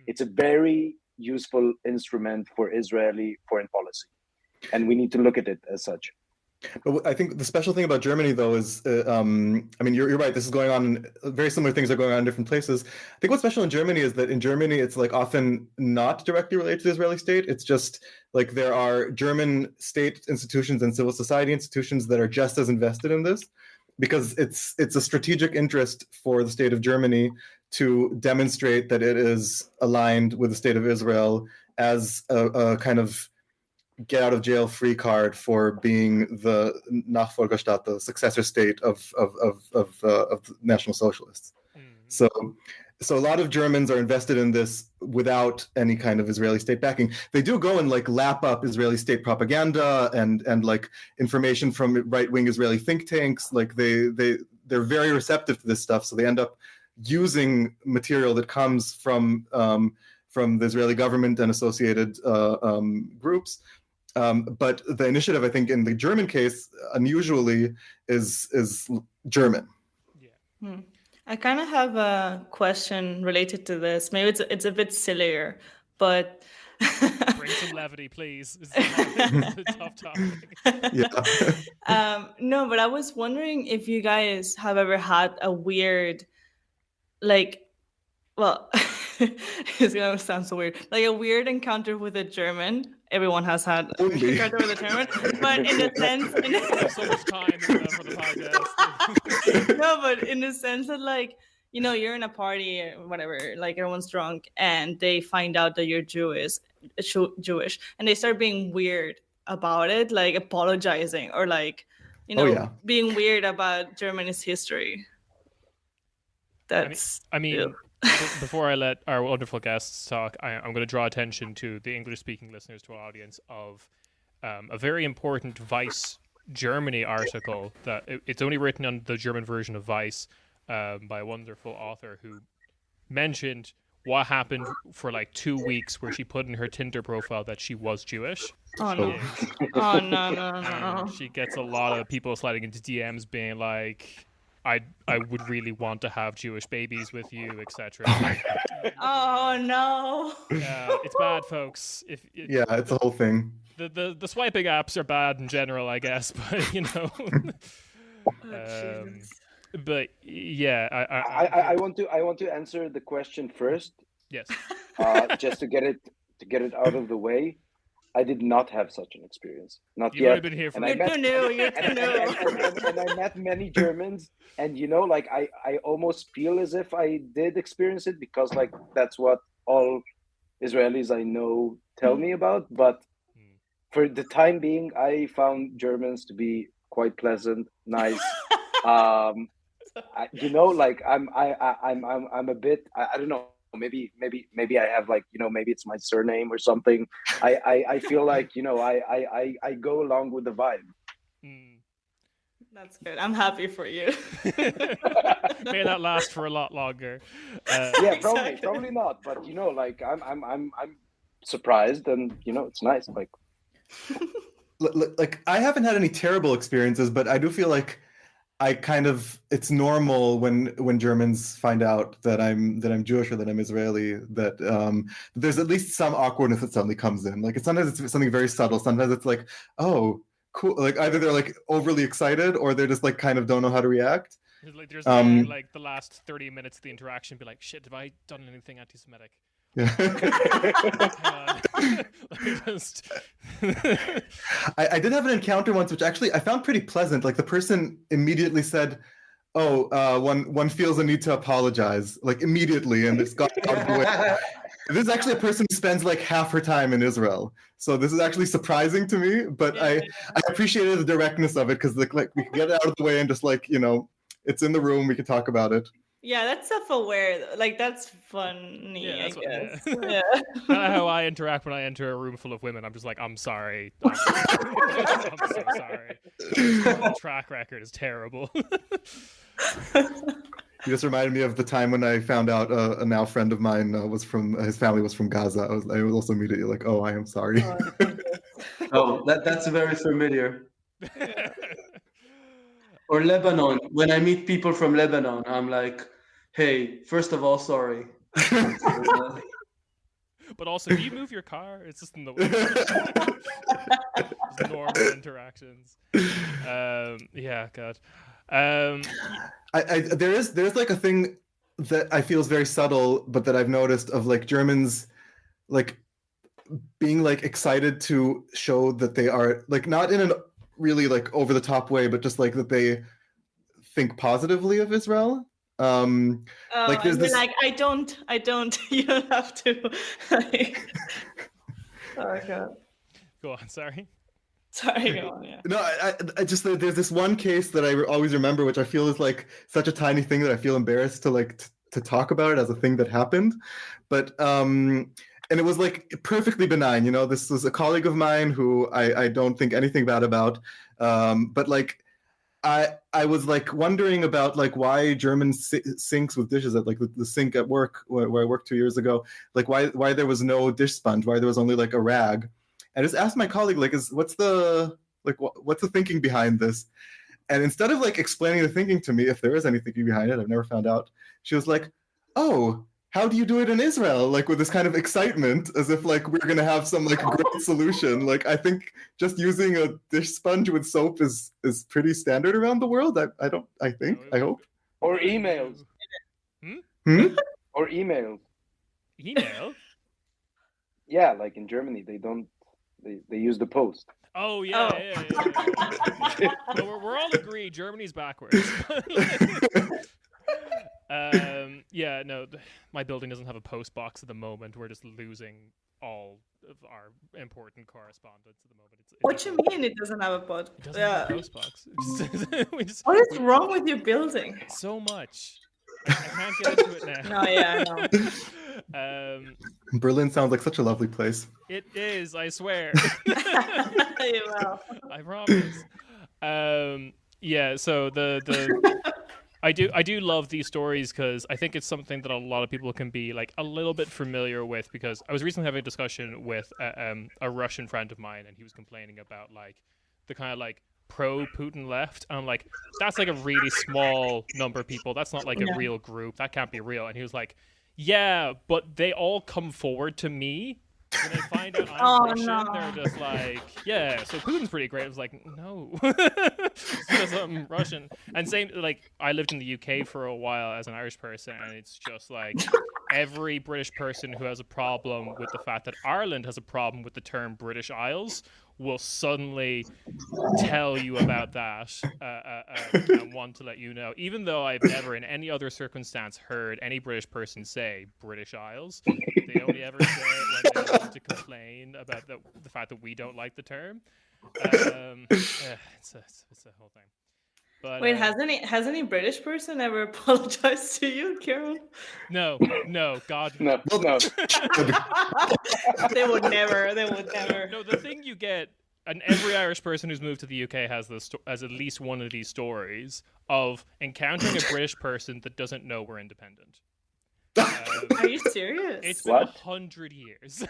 [SPEAKER 3] It's a very useful instrument for Israeli foreign policy, and we need to look at it as such.
[SPEAKER 4] But I think the special thing about Germany, though, is, you're right. This is going on. Very similar things are going on in different places. I think what's special in Germany is that in Germany, it's like often not directly related to the Israeli state. It's just like there are German state institutions and civil society institutions that are just as invested in this, because it's a strategic interest for the state of Germany to demonstrate that it is aligned with the state of Israel as a kind of get out of jail free card for being the Nachfolgerstaat, the successor state of National Socialists. So a lot of Germans are invested in this without any kind of Israeli state backing. They do go and like lap up Israeli state propaganda and like information from right-wing Israeli think tanks. Like they're very receptive to this stuff. So they end up using material that comes from the Israeli government and associated groups. But the initiative, I think, in the German case, unusually, is German.
[SPEAKER 1] Yeah.
[SPEAKER 2] I kind of have a question related to this. Maybe it's a bit sillier, but
[SPEAKER 1] bring some levity, please. It's a tough topic.
[SPEAKER 4] Yeah.
[SPEAKER 2] No, but I was wondering if you guys have ever had a weird, it's gonna sound so weird, like a weird encounter with a German. Everyone has had a weird encounter with a German, but in the sense,
[SPEAKER 1] so much time for the podcast.
[SPEAKER 2] No, but in the sense that you're in a party or whatever, like everyone's drunk, and they find out that you're Jewish, and they start being weird about it, like apologizing or being weird about Germany's history. That's
[SPEAKER 1] before I let our wonderful guests talk, I'm going to draw attention to the English-speaking listeners, to our audience, of a very important Vice Germany article that it's only written on the German version of Vice by a wonderful author who mentioned what happened for like 2 weeks, where she put in her Tinder profile that she was Jewish.
[SPEAKER 2] Oh no! Oh no!
[SPEAKER 1] She gets a lot of people sliding into DMs being like, I would really want to have Jewish babies with you, etc.
[SPEAKER 2] Oh no.
[SPEAKER 1] It's bad, folks.
[SPEAKER 4] Yeah, it's a whole thing.
[SPEAKER 1] The swiping apps are bad in general, I guess, but you know.
[SPEAKER 2] Jesus.
[SPEAKER 1] But yeah,
[SPEAKER 3] I want to answer the question first,
[SPEAKER 1] yes.
[SPEAKER 3] just to get it out of the way. I did not have such an experience. Not
[SPEAKER 1] You've
[SPEAKER 3] yet.
[SPEAKER 1] only been here for
[SPEAKER 3] And I met,
[SPEAKER 2] You're too new.
[SPEAKER 3] and I met many Germans, and you know, like I almost feel as if I did experience it, because like that's what all Israelis I know tell me about. But for the time being, I found Germans to be quite pleasant, nice. You know, like I'm a bit. I don't know. Maybe I have, like, you know, maybe it's my surname or something. I feel like, you know, I go along with the vibe.
[SPEAKER 2] That's good. I'm happy for you.
[SPEAKER 1] May that last for a lot longer.
[SPEAKER 3] Yeah, probably not. But you know, like I'm surprised, and you know, it's nice.
[SPEAKER 4] Like I haven't had any terrible experiences, but I do feel like it's normal when Germans find out that I'm Jewish or that I'm Israeli, that there's at least some awkwardness that suddenly comes in. Like sometimes it's something very subtle. Sometimes it's like, oh, cool. Like either they're like overly excited or they're just like kind of don't know how to react.
[SPEAKER 1] There's like the last 30 minutes of the interaction, be like, shit, have I done anything anti-Semitic?
[SPEAKER 4] Yeah. I did have an encounter once, which actually I found pretty pleasant. Like the person immediately said, "Oh, one feels a need to apologize," like immediately, and it's got out of the way. This is actually a person who spends like half her time in Israel, so this is actually surprising to me. But I appreciated the directness of it, because like we can get it out of the way and just like, you know, it's in the room, we can talk about it.
[SPEAKER 2] Yeah, that's self-aware. Like that's funny.
[SPEAKER 1] Yeah, that's
[SPEAKER 2] I guess.
[SPEAKER 1] yeah. Kind of how I interact when I enter a room full of women. I'm just like, I'm sorry. I'm so sorry. The track record is terrible.
[SPEAKER 4] You just reminded me of the time when I found out a now friend of mine his family was from Gaza. I was also immediately like, oh, I am sorry.
[SPEAKER 5] Oh, that's very familiar. Or Lebanon. When I meet people from Lebanon, I'm like, hey, first of all, sorry.
[SPEAKER 1] But also, do you move your car? It's just in the way. Just normal interactions. Yeah, God.
[SPEAKER 4] There's like a thing that I feel is very subtle, but that I've noticed of like Germans, like being like excited to show that they are like not in a really like over the top way, but just like that they think positively of Israel. Like there's this.
[SPEAKER 2] Like I don't. You don't have to. Like... Oh God.
[SPEAKER 1] Go on. Sorry.
[SPEAKER 2] Sorry. Go on. Yeah.
[SPEAKER 4] No, I just there's this one case that I always remember, which I feel is like such a tiny thing that I feel embarrassed to like to talk about it as a thing that happened, but and it was like perfectly benign. You know, this was a colleague of mine who I don't think anything bad about, but like. I was like wondering about like why German sinks with dishes at like the sink at work where I worked 2 years ago, like why there was no dish sponge, why there was only like a rag. I just asked my colleague like, what's the thinking behind this? And instead of like explaining the thinking to me, if there is any thinking behind it, I've never found out. She was like, oh, how do you do it in Israel? Like with this kind of excitement, as if like we're gonna have some like great solution. Like I think just using a dish sponge with soap is pretty standard around the world. I hope.
[SPEAKER 3] Or emails. Or emails.
[SPEAKER 1] Email?
[SPEAKER 3] Yeah, like in Germany, they use the post.
[SPEAKER 1] Oh yeah. No, we're all agreed. Germany's backwards. Yeah, no, my building doesn't have a post box at the moment. We're just losing all of our important correspondence at the moment.
[SPEAKER 2] What do you mean it doesn't have a pod?
[SPEAKER 1] It doesn't have a post box.
[SPEAKER 2] What is wrong with your building?
[SPEAKER 1] So much. I can't get into it now.
[SPEAKER 2] No, yeah, I know.
[SPEAKER 4] Berlin sounds like such a lovely place.
[SPEAKER 1] It is, I swear.
[SPEAKER 2] You will.
[SPEAKER 1] I promise. Yeah, so I do love these stories because I think it's something that a lot of people can be like a little bit familiar with, because I was recently having a discussion with a Russian friend of mine, and he was complaining about like the kind of like pro-Putin left. And I'm like, that's like a really small number of people. That's not like a real group. That can't be real. And he was like, yeah, but they all come forward to me when they find out I'm Russian. They're just like, yeah, so Putin's pretty great. I was like, no, because I'm Russian. And same, like, I lived in the UK for a while as an Irish person, and it's just like every British person who has a problem with the fact that Ireland has a problem with the term British Isles will suddenly tell you about that and want to let you know, even though I've never in any other circumstance heard any British person say British Isles. They only ever say it when they want to complain about the fact that we don't like the term. It's a whole thing. But,
[SPEAKER 2] wait, has any British person ever apologized to you, Carol?
[SPEAKER 1] No, God,
[SPEAKER 3] no.
[SPEAKER 2] They would never.
[SPEAKER 1] No, the thing you get, and every Irish person who's moved to the UK has at least one of these stories of encountering a British person that doesn't know we're independent.
[SPEAKER 2] Are you serious?
[SPEAKER 1] It's been 100 years.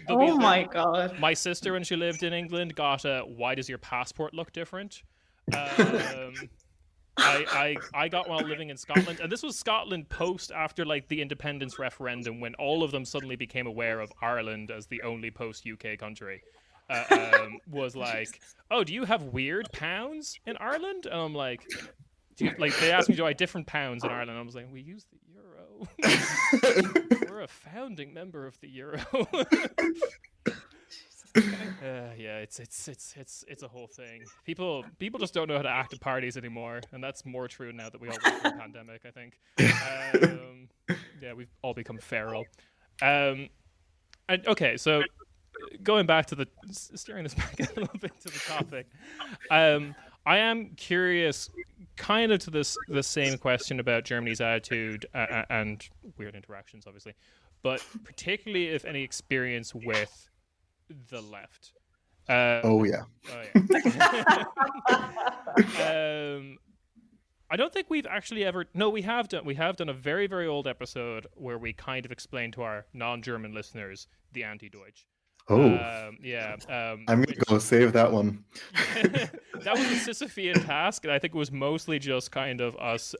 [SPEAKER 2] Oh my god!
[SPEAKER 1] My sister, when she lived in England, got a "Why does your passport look different?" I got while living in Scotland, and this was Scotland post after like the independence referendum, when all of them suddenly became aware of Ireland as the only post UK country. Was like, oh, do you have weird pounds in Ireland? And I'm like, they asked me, do I have different pounds in Ireland? And I was like, we use the euro. We're a founding member of the euro. Yeah, it's a whole thing. People just don't know how to act at parties anymore, and that's more true now that we all went through the pandemic, I think. Yeah, we've all become feral. Okay, so going back to steering this back a little bit to the topic, I am curious, kind of to the same question about Germany's attitude and weird interactions, obviously, but particularly if any experience with the left.
[SPEAKER 4] Oh yeah.
[SPEAKER 1] I don't think we've actually ever. No, we have done a very, very old episode where we kind of explained to our non-German listeners the anti-Deutsch.
[SPEAKER 4] Oh,
[SPEAKER 1] yeah.
[SPEAKER 4] I'm gonna go save that one.
[SPEAKER 1] That was a Sisyphean task, and I think it was mostly just kind of us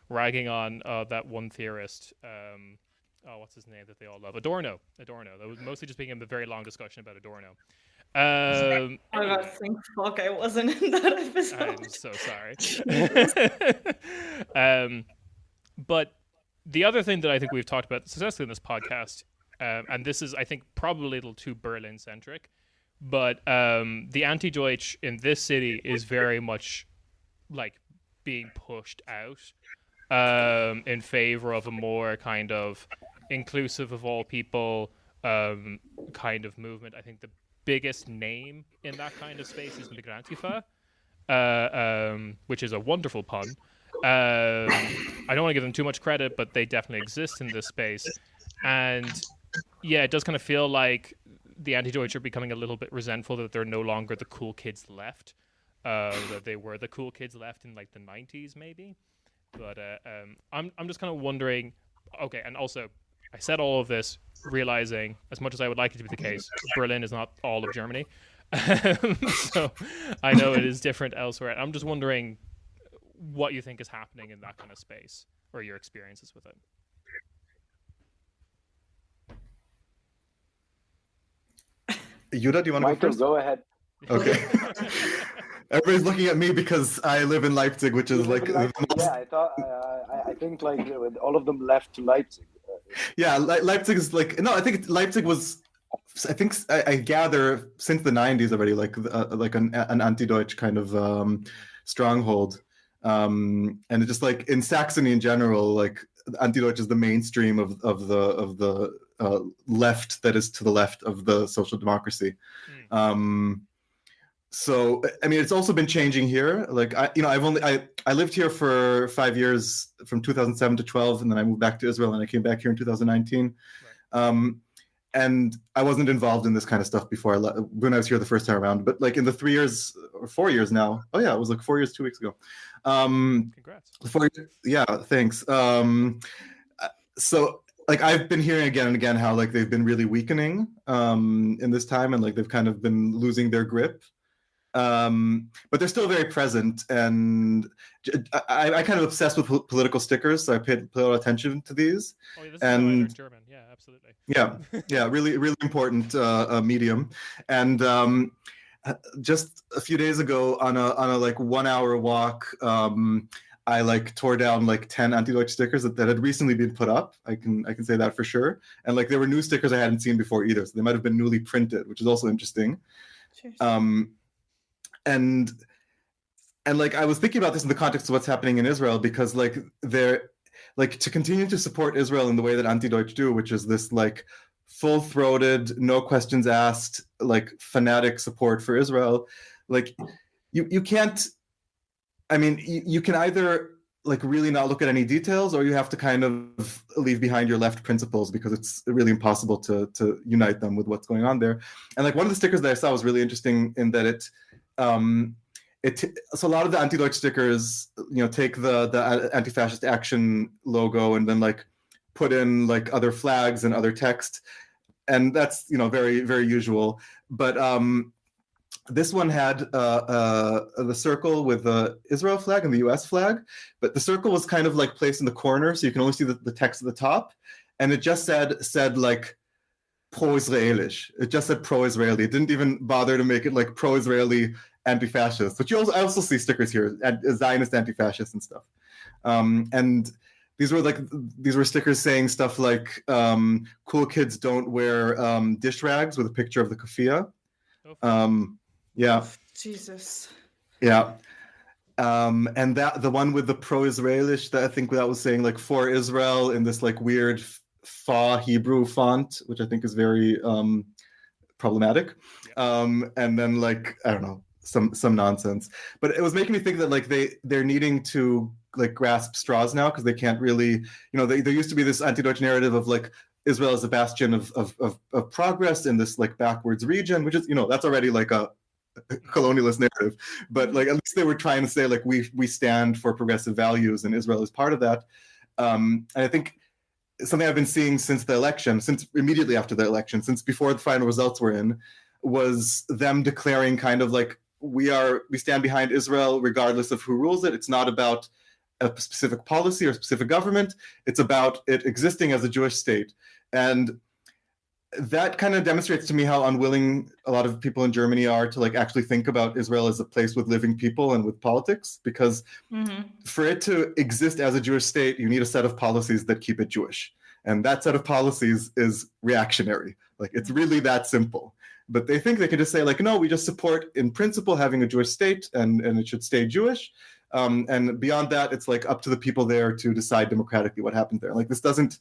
[SPEAKER 1] ragging on that one theorist. What's his name that they all love? Adorno. That was mostly just being a very long discussion about Adorno.
[SPEAKER 2] Oh God, thank fuck I wasn't in that episode.
[SPEAKER 1] I'm so sorry. But the other thing that I think we've talked about successfully in this podcast, and this is, I think, probably a little too Berlin-centric, but the anti-Deutsch in this city is very much like being pushed out in favor of a more kind of inclusive of all people kind of movement. I think the biggest name in that kind of space is Migrantifa, which is a wonderful pun. I don't want to give them too much credit, but they definitely exist in this space. And yeah, it does kind of feel like the anti-Deutsch are becoming a little bit resentful that they're no longer the cool kids left, that they were the cool kids left in like the 90s maybe. But I'm just kind of wondering, okay, and also I said all of this realizing, as much as I would like it to be the case, Berlin is not all of Germany. So I know it is different elsewhere. I'm just wondering what you think is happening in that kind of space, or your experiences with it.
[SPEAKER 4] Yuda, do you want to go first?
[SPEAKER 3] Go ahead.
[SPEAKER 4] Okay. Everybody's looking at me because I live in Leipzig, which is like
[SPEAKER 3] yeah. I think like all of them left to Leipzig.
[SPEAKER 4] Yeah, Leipzig is like I think Leipzig was. I gather since the 90s already like an anti-Deutsch kind of stronghold, and it's just like in Saxony in general, like anti-Deutsch is the mainstream of the left that is to the left of the social democracy. So I mean, it's also been changing here. Like I lived here for 5 years, from 2007 to 12, and then I moved back to Israel, and I came back here in 2019. Right. And I wasn't involved in this kind of stuff before when I was here the first time around. But like in the 3 years or 4 years now, it was like 4 years 2 weeks ago.
[SPEAKER 1] Congrats.
[SPEAKER 4] 4 years, yeah, thanks. So like I've been hearing again and again how like they've been really weakening in this time, and like they've kind of been losing their grip. But they're still very present, and I kind of obsessed with political stickers, so I paid a lot of attention to these.
[SPEAKER 1] Oh, yeah, this is how I learned German. Yeah, absolutely.
[SPEAKER 4] Yeah, really important medium. And just a few days ago, on a like 1 hour walk, I like tore down like 10 anti-Deutsch stickers that had recently been put up. I can say that for sure. And like there were new stickers I hadn't seen before either, so they might have been newly printed, which is also interesting.
[SPEAKER 2] Cheers.
[SPEAKER 4] And like I was thinking about this in the context of what's happening in Israel, because like they're like to continue to support Israel in the way that anti-Deutsch do, which is this like full-throated, no questions asked, like fanatic support for Israel. Like you can't. I mean, you can either like really not look at any details, or you have to kind of leave behind your left principles, because it's really impossible to unite them with what's going on there. And like one of the stickers that I saw was really interesting in that so a lot of the anti-Deutsch stickers, you know, take the anti-fascist action logo and then like put in like other flags and other text, and that's, you know, very very usual. But this one had the circle with the Israel flag and the U.S. flag, but the circle was kind of like placed in the corner, so you can only see the text at the top, and it just said like pro-Israelish. It just said pro-Israeli. It didn't even bother to make it like pro-Israeli anti-fascist. But I also see stickers here, Zionist anti-fascist and stuff. And these were stickers saying stuff like cool kids don't wear dish rags, with a picture of the keffiyeh. Yeah.
[SPEAKER 2] Jesus.
[SPEAKER 4] Yeah. And that the one with the pro-Israelish, that I think that was saying like for Israel in this like weird Fa Hebrew font, which I think is very problematic. And then like, I don't know, some nonsense. But it was making me think that like they're needing to like grasp straws now, because they can't really, you know, there used to be this anti-Deutsch narrative of like Israel is a bastion of progress in this like backwards region, which is, you know, that's already like a colonialist narrative. But like at least they were trying to say like we stand for progressive values, and Israel is part of that. And I think something I've been seeing since the election, since immediately after the election, since before the final results were in, was them declaring kind of like we stand behind Israel regardless of who rules it. It's not about a specific policy or specific government. It's about it existing as a Jewish state. And that kind of demonstrates to me how unwilling a lot of people in Germany are to like actually think about Israel as a place with living people and with politics, because for it to exist as a Jewish state, you need a set of policies that keep it Jewish. And that set of policies is reactionary. Like it's really that simple. But they think they can just say like, no, we just support in principle having a Jewish state, and it should stay Jewish. And beyond that, it's like up to the people there to decide democratically what happens there. Like this doesn't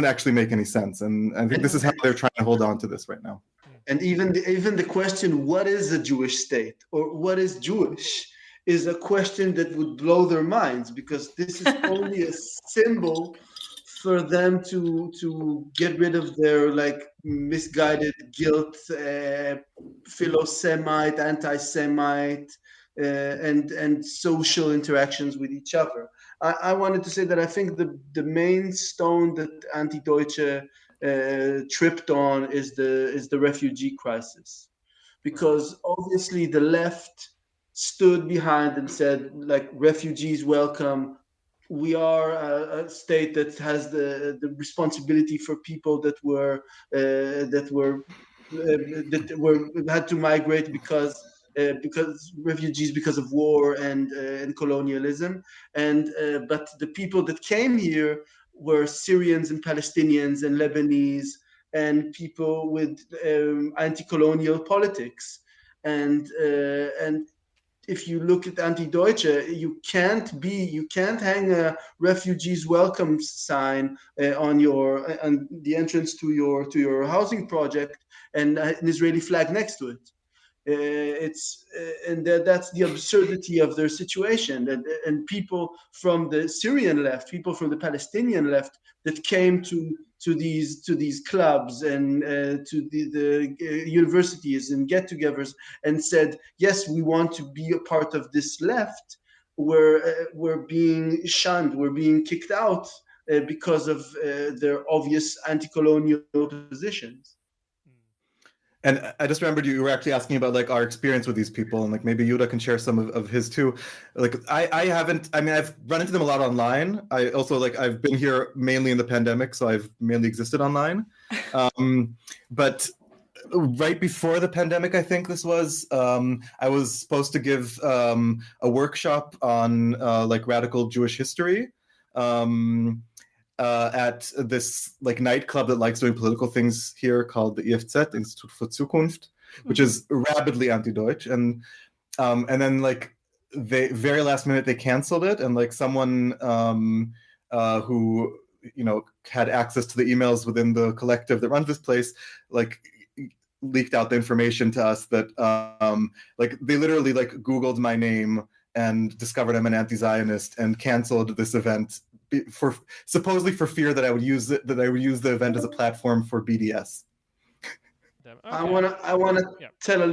[SPEAKER 4] actually make any sense, and I think this is how they're trying to hold on to this right now.
[SPEAKER 5] And even the question, what is a Jewish state or what is Jewish, is a question that would blow their minds, because this is only a symbol for them to get rid of their like misguided guilt, philo-Semite, anti-Semite, and social interactions with each other. I wanted to say that I think the main stone that anti-Deutsche tripped on is the refugee crisis, because obviously the left stood behind and said like refugees welcome. We are a state that has the responsibility for people that had to migrate because refugees, because of war and colonialism, but the people that came here were Syrians and Palestinians and Lebanese and people with anti-colonial politics, and if you look at anti-Deutsche, you can't hang a refugees welcome sign on the entrance to your housing project and an Israeli flag next to it. That's the absurdity of their situation, and people from the Syrian left, people from the Palestinian left that came to these clubs and to the universities and get-togethers and said, yes, we want to be a part of this left, we're being shunned, we're being kicked out because of their obvious anti-colonial positions.
[SPEAKER 4] And I just remembered you were actually asking about like our experience with these people, and like maybe Yehuda can share some of his too. Like I haven't, I mean, I've run into them a lot online. I also like, I've been here mainly in the pandemic, so I've mainly existed online. But right before the pandemic, I think this was, I was supposed to give a workshop on like radical Jewish history. At this like nightclub that likes doing political things here called the IFZ, Institut für Zukunft, which is rabidly anti-Deutsch, and then like they very last minute they canceled it, and like someone who had access to the emails within the collective that runs this place like leaked out the information to us that like they literally like Googled my name and discovered I'm an anti-Zionist and canceled this event for supposedly for fear that I would use the event as a platform for BDS.
[SPEAKER 1] Okay.
[SPEAKER 5] I wanna tell a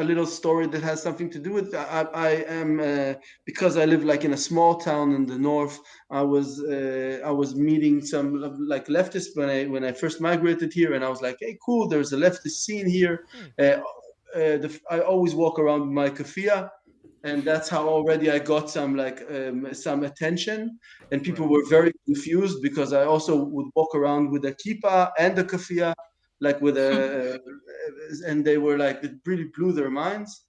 [SPEAKER 5] little story that has something to do with that. I am because I live like in a small town in the north. I was meeting some like leftists when I first migrated here, and I was like, hey, cool, there's a leftist scene here. I always walk around with my keffiyeh, and that's how already I got some some attention, and people were very confused because I also would walk around with a kippah and a keffiyeh, like with a, and they were like, it really blew their minds.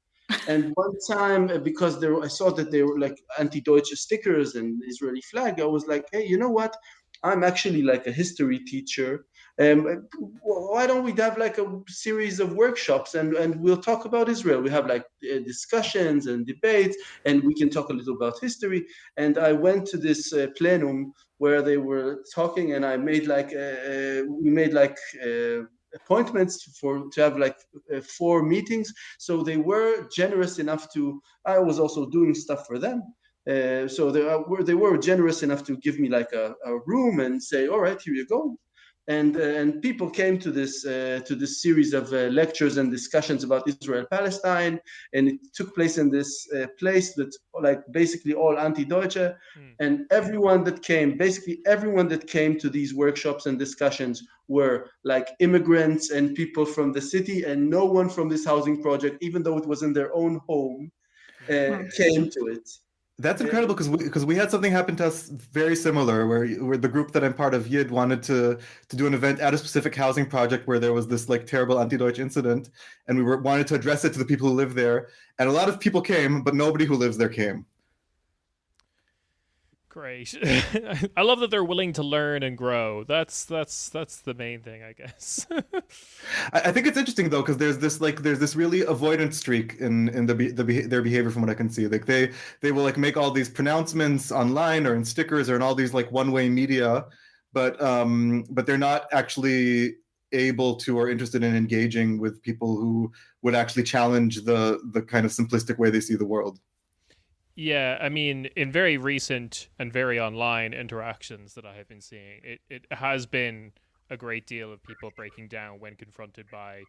[SPEAKER 5] And one time, because I saw that they were like anti-Deutsche stickers and Israeli flag, I was like, hey, you know what? I'm actually like a history teacher. Why don't we have like a series of workshops and we'll talk about Israel? We have like discussions and debates, and we can talk a little about history. And I went to this plenum where they were talking, and I made like we made like appointments to have like 4 meetings. So they were generous enough to. I was also doing stuff for them. So they were generous enough to give me like a room and say, all right, here you go. And people came to this series of lectures and discussions about Israel Palestine, and it took place in this place that's like basically all anti-Deutsche, and everyone that came to these workshops and discussions were like immigrants and people from the city, and no one from this housing project, even though it was in their own home, came to it.
[SPEAKER 4] That's incredible because we had something happen to us very similar where the group that I'm part of, Yid, wanted to do an event at a specific housing project where there was this like terrible anti-Deutsch incident, and we wanted to address it to the people who live there, and a lot of people came, but nobody who lives there came.
[SPEAKER 1] Great. I love that they're willing to learn and grow. That's the main thing, I guess.
[SPEAKER 4] I think it's interesting though, because there's this really avoidant streak in their behavior from what I can see. Like they will like make all these pronouncements online or in stickers or in all these like one-way media, but they're not actually able to or interested in engaging with people who would actually challenge the kind of simplistic way they see the world.
[SPEAKER 1] Yeah, I mean, in very recent and very online interactions that I have been seeing, it has been a great deal of people breaking down when confronted by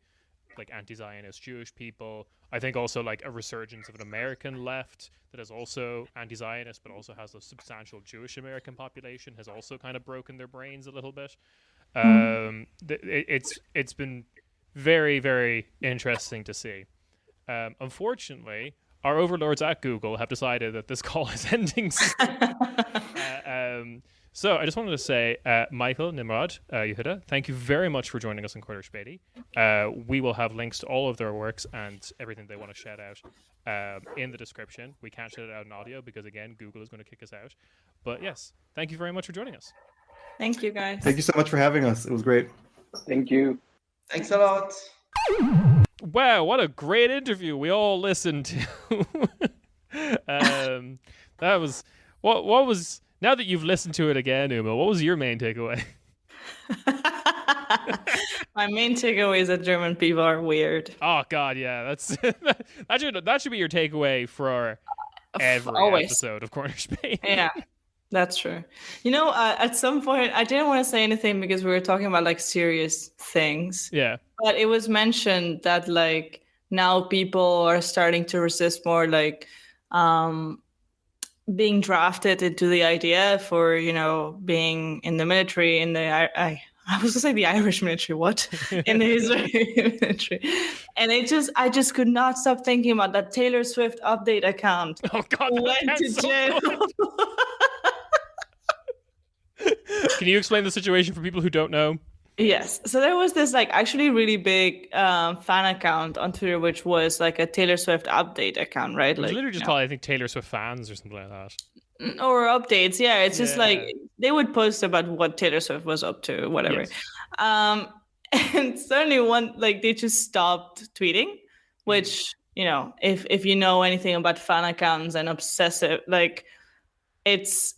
[SPEAKER 1] like anti-Zionist Jewish people. I think also like a resurgence of an American left that is also anti-Zionist but also has a substantial Jewish American population has also kind of broken their brains a little bit. It's been very, very interesting to see. Unfortunately, our overlords at Google have decided that this call is ending soon. So I just wanted to say, Michael, Nimrod, Yehuda, thank you very much for joining us on Quarter Späti. We will have links to all of their works and everything they want to shout out in the description. We can't shout it out in audio because, again, Google is going to kick us out. But yes, thank you very much for joining us.
[SPEAKER 2] Thank you, guys.
[SPEAKER 4] Thank you so much for having us. It was great.
[SPEAKER 3] Thank you.
[SPEAKER 5] Thanks a lot.
[SPEAKER 1] Wow, what a great interview we all listened to. That was what was, now that you've listened to it again, Uma, what was your main takeaway?
[SPEAKER 2] My main takeaway is that German people are weird.
[SPEAKER 1] Oh god, yeah, that's that should be your takeaway for every episode of Corner Space.
[SPEAKER 2] Yeah. That's true. You know, at some point, I didn't want to say anything because we were talking about like serious things.
[SPEAKER 1] Yeah.
[SPEAKER 2] But it was mentioned that like now people are starting to resist more like being drafted into the IDF for, being in the military, in the I was gonna say the Irish military, what? In the Israeli military. And I just could not stop thinking about that Taylor Swift update account.
[SPEAKER 1] Oh God,
[SPEAKER 2] Who
[SPEAKER 1] that
[SPEAKER 2] went to
[SPEAKER 1] account's so
[SPEAKER 2] jail.
[SPEAKER 1] good. Can you explain the situation for people who don't know?
[SPEAKER 2] Yes. So there was this actually really big fan account on Twitter, which was a Taylor Swift update account, right?
[SPEAKER 1] It was literally just called, I think, Taylor Swift fans or something like that.
[SPEAKER 2] Or updates. Yeah. It's just they would post about what Taylor Swift was up to, whatever.
[SPEAKER 1] Yes.
[SPEAKER 2] And suddenly they just stopped tweeting, which, if you know anything about fan accounts and obsessive, it's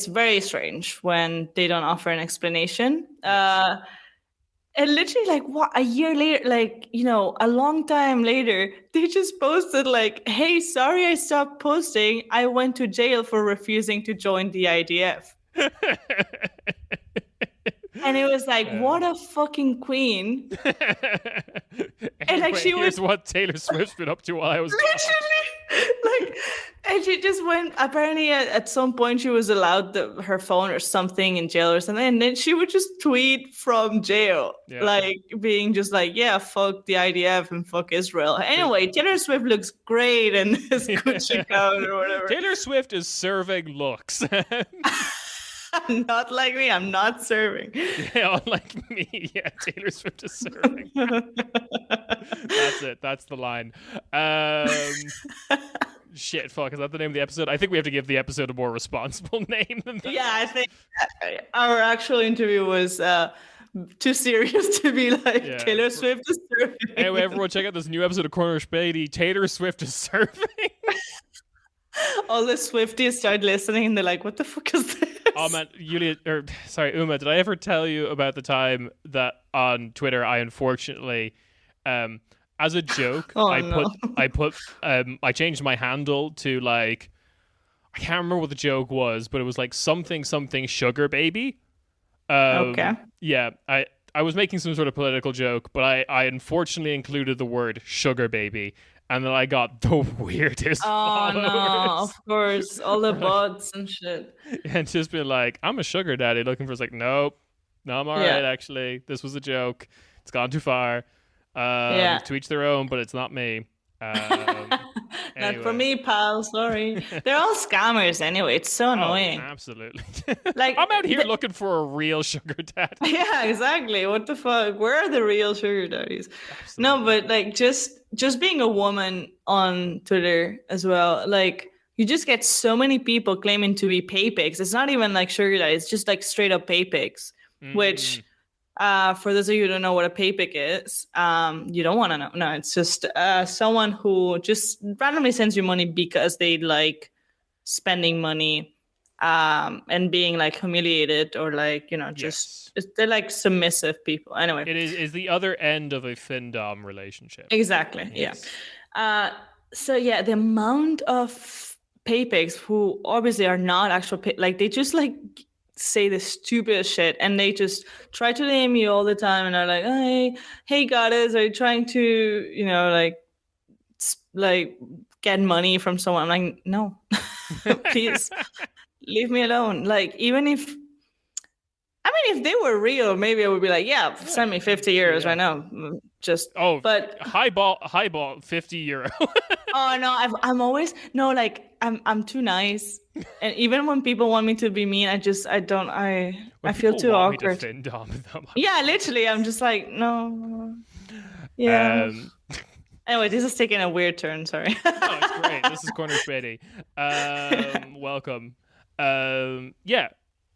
[SPEAKER 2] very strange when they don't offer an explanation.
[SPEAKER 1] Yes.
[SPEAKER 2] And literally, a year later, a long time later, they just posted hey, sorry I stopped posting. I went to jail for refusing to join the IDF. And it was what a fucking queen.
[SPEAKER 1] And she was what Taylor Swift's been up to while I was
[SPEAKER 2] literally and she just went, apparently at some point she was allowed her phone or something in jail or something, and then she would just tweet from jail, being just yeah, fuck the IDF and fuck Israel. Anyway, Taylor Swift looks great in this Gucci account or whatever.
[SPEAKER 1] Taylor Swift is serving looks.
[SPEAKER 2] Not like me, I'm not serving.
[SPEAKER 1] Yeah, unlike me, yeah, Taylor Swift is serving. That's it, that's the line. Shit, fuck, is that the name of the episode? I think we have to give the episode a more responsible name than that.
[SPEAKER 2] Yeah, I think our actual interview was too serious to be Taylor Swift is serving.
[SPEAKER 1] Anyway, everyone check out this new episode of Corner Späti. Taylor Swift is serving.
[SPEAKER 2] All the Swifties start listening and they're like, what the fuck is this?
[SPEAKER 1] Oh man, Uma, did I ever tell you about the time that on Twitter I unfortunately, as a joke, I changed my handle to I can't remember what the joke was, but it was something sugar baby.
[SPEAKER 2] Okay.
[SPEAKER 1] Yeah, I was making some sort of political joke, but I unfortunately included the word sugar baby. And then I got the weirdest followers.
[SPEAKER 2] No, of course. All the bots and shit.
[SPEAKER 1] And just been I'm a sugar daddy looking for... Nope. No, I'm all right, actually. This was a joke. It's gone too far. To each their own, but it's not me.
[SPEAKER 2] Not for me, pal. Sorry. They're all scammers anyway. It's so annoying.
[SPEAKER 1] Absolutely. I'm out here looking for a real sugar daddy.
[SPEAKER 2] Yeah, exactly. What the fuck? Where are the real sugar daddies? Absolutely. No, but just being a woman on Twitter as well, you just get so many people claiming to be pay pigs. It's not even sugar daddy. It's just straight up pay pigs, which... for those of you who don't know what a pay pick is, you don't want to know. No, it's just someone who just randomly sends you money because they like spending money and being humiliated or just they're submissive people. Anyway,
[SPEAKER 1] it is the other end of a fin-dom relationship.
[SPEAKER 2] Exactly. Yes. Yeah. So yeah, the amount of pay pigs who obviously are not actual pay, they just say the stupidest shit and they just try to name you all the time and are hey goddess, are you trying to get money from someone? I'm no. Please leave me alone. Even if they were real, maybe I would be send me 50 euros right now. Just but
[SPEAKER 1] highball 50 euro.
[SPEAKER 2] Oh no, I'm always I'm too nice, and even when people want me to be mean, I feel too awkward. Yeah, literally, I'm just no. Yeah. Anyway, this is taking a weird turn. Sorry.
[SPEAKER 1] Oh, it's great. This is Corner Späti. Welcome. Yeah.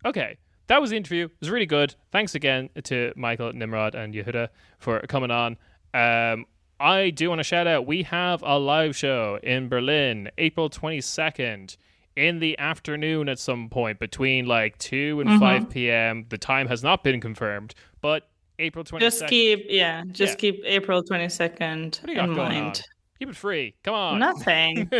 [SPEAKER 1] Okay. That was the interview. It was really good. Thanks again to Michael, Nimrod, and Yehuda for coming on. I do want to shout out, we have a live show in Berlin, April 22nd, in the afternoon at some point, between 2 and 5 p.m. The time has not been confirmed, but April 22nd.
[SPEAKER 2] Just keep April 22nd in mind.
[SPEAKER 1] Keep it free. Come on.
[SPEAKER 2] Nothing.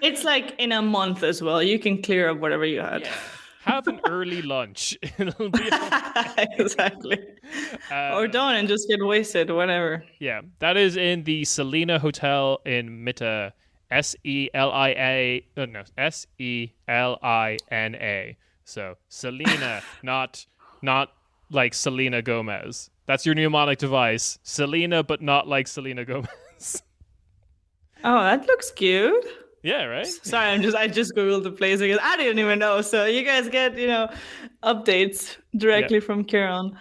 [SPEAKER 2] It's in a month as well. You can clear up whatever you had.
[SPEAKER 1] Yeah. Have an early lunch. It'll be
[SPEAKER 2] exactly. Or don't and just get wasted, whatever.
[SPEAKER 1] Yeah, that is in the Selena Hotel in Mitte Selina. So Selena, not like Selena Gomez. That's your mnemonic device. Selena, but not like Selena Gomez.
[SPEAKER 2] Oh, that looks cute.
[SPEAKER 1] Yeah, right?
[SPEAKER 2] Sorry, I just googled the place because I didn't even know. So you guys get, updates directly from Kieran.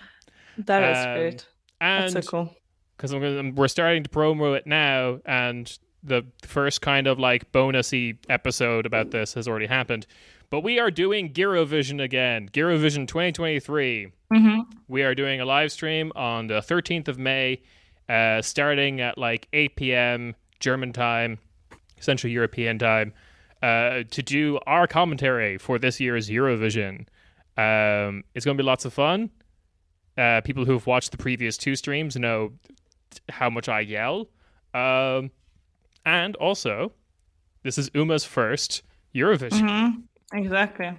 [SPEAKER 2] That is great.
[SPEAKER 1] And
[SPEAKER 2] That's so cool.
[SPEAKER 1] Because we're starting to promo it now, and the first kind of like bonusy episode about this has already happened. But we are doing Gyrovision again. Gyrovision 2023.
[SPEAKER 2] Mm-hmm.
[SPEAKER 1] We are doing a live stream on the 13th of May, starting at like 8 p.m. German time, Central European time, to do our commentary for this year's Eurovision. It's going to be lots of fun. People who have watched the previous 2 streams know how much I yell. And also, this is Uma's first Eurovision.
[SPEAKER 2] Mm-hmm. Exactly.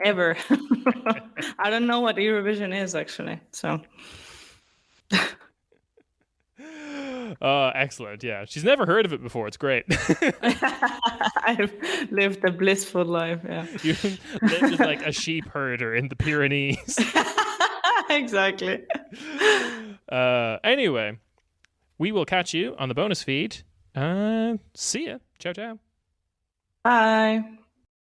[SPEAKER 2] Ever. I don't know what Eurovision is, actually. So.
[SPEAKER 1] Excellent. Yeah. She's never heard of it before. It's great.
[SPEAKER 2] I've lived a blissful life. Yeah.
[SPEAKER 1] You lived as like a sheep herder in the Pyrenees.
[SPEAKER 2] Exactly.
[SPEAKER 1] Anyway, we will catch you on the bonus feed. See ya. Ciao, ciao.
[SPEAKER 2] Bye.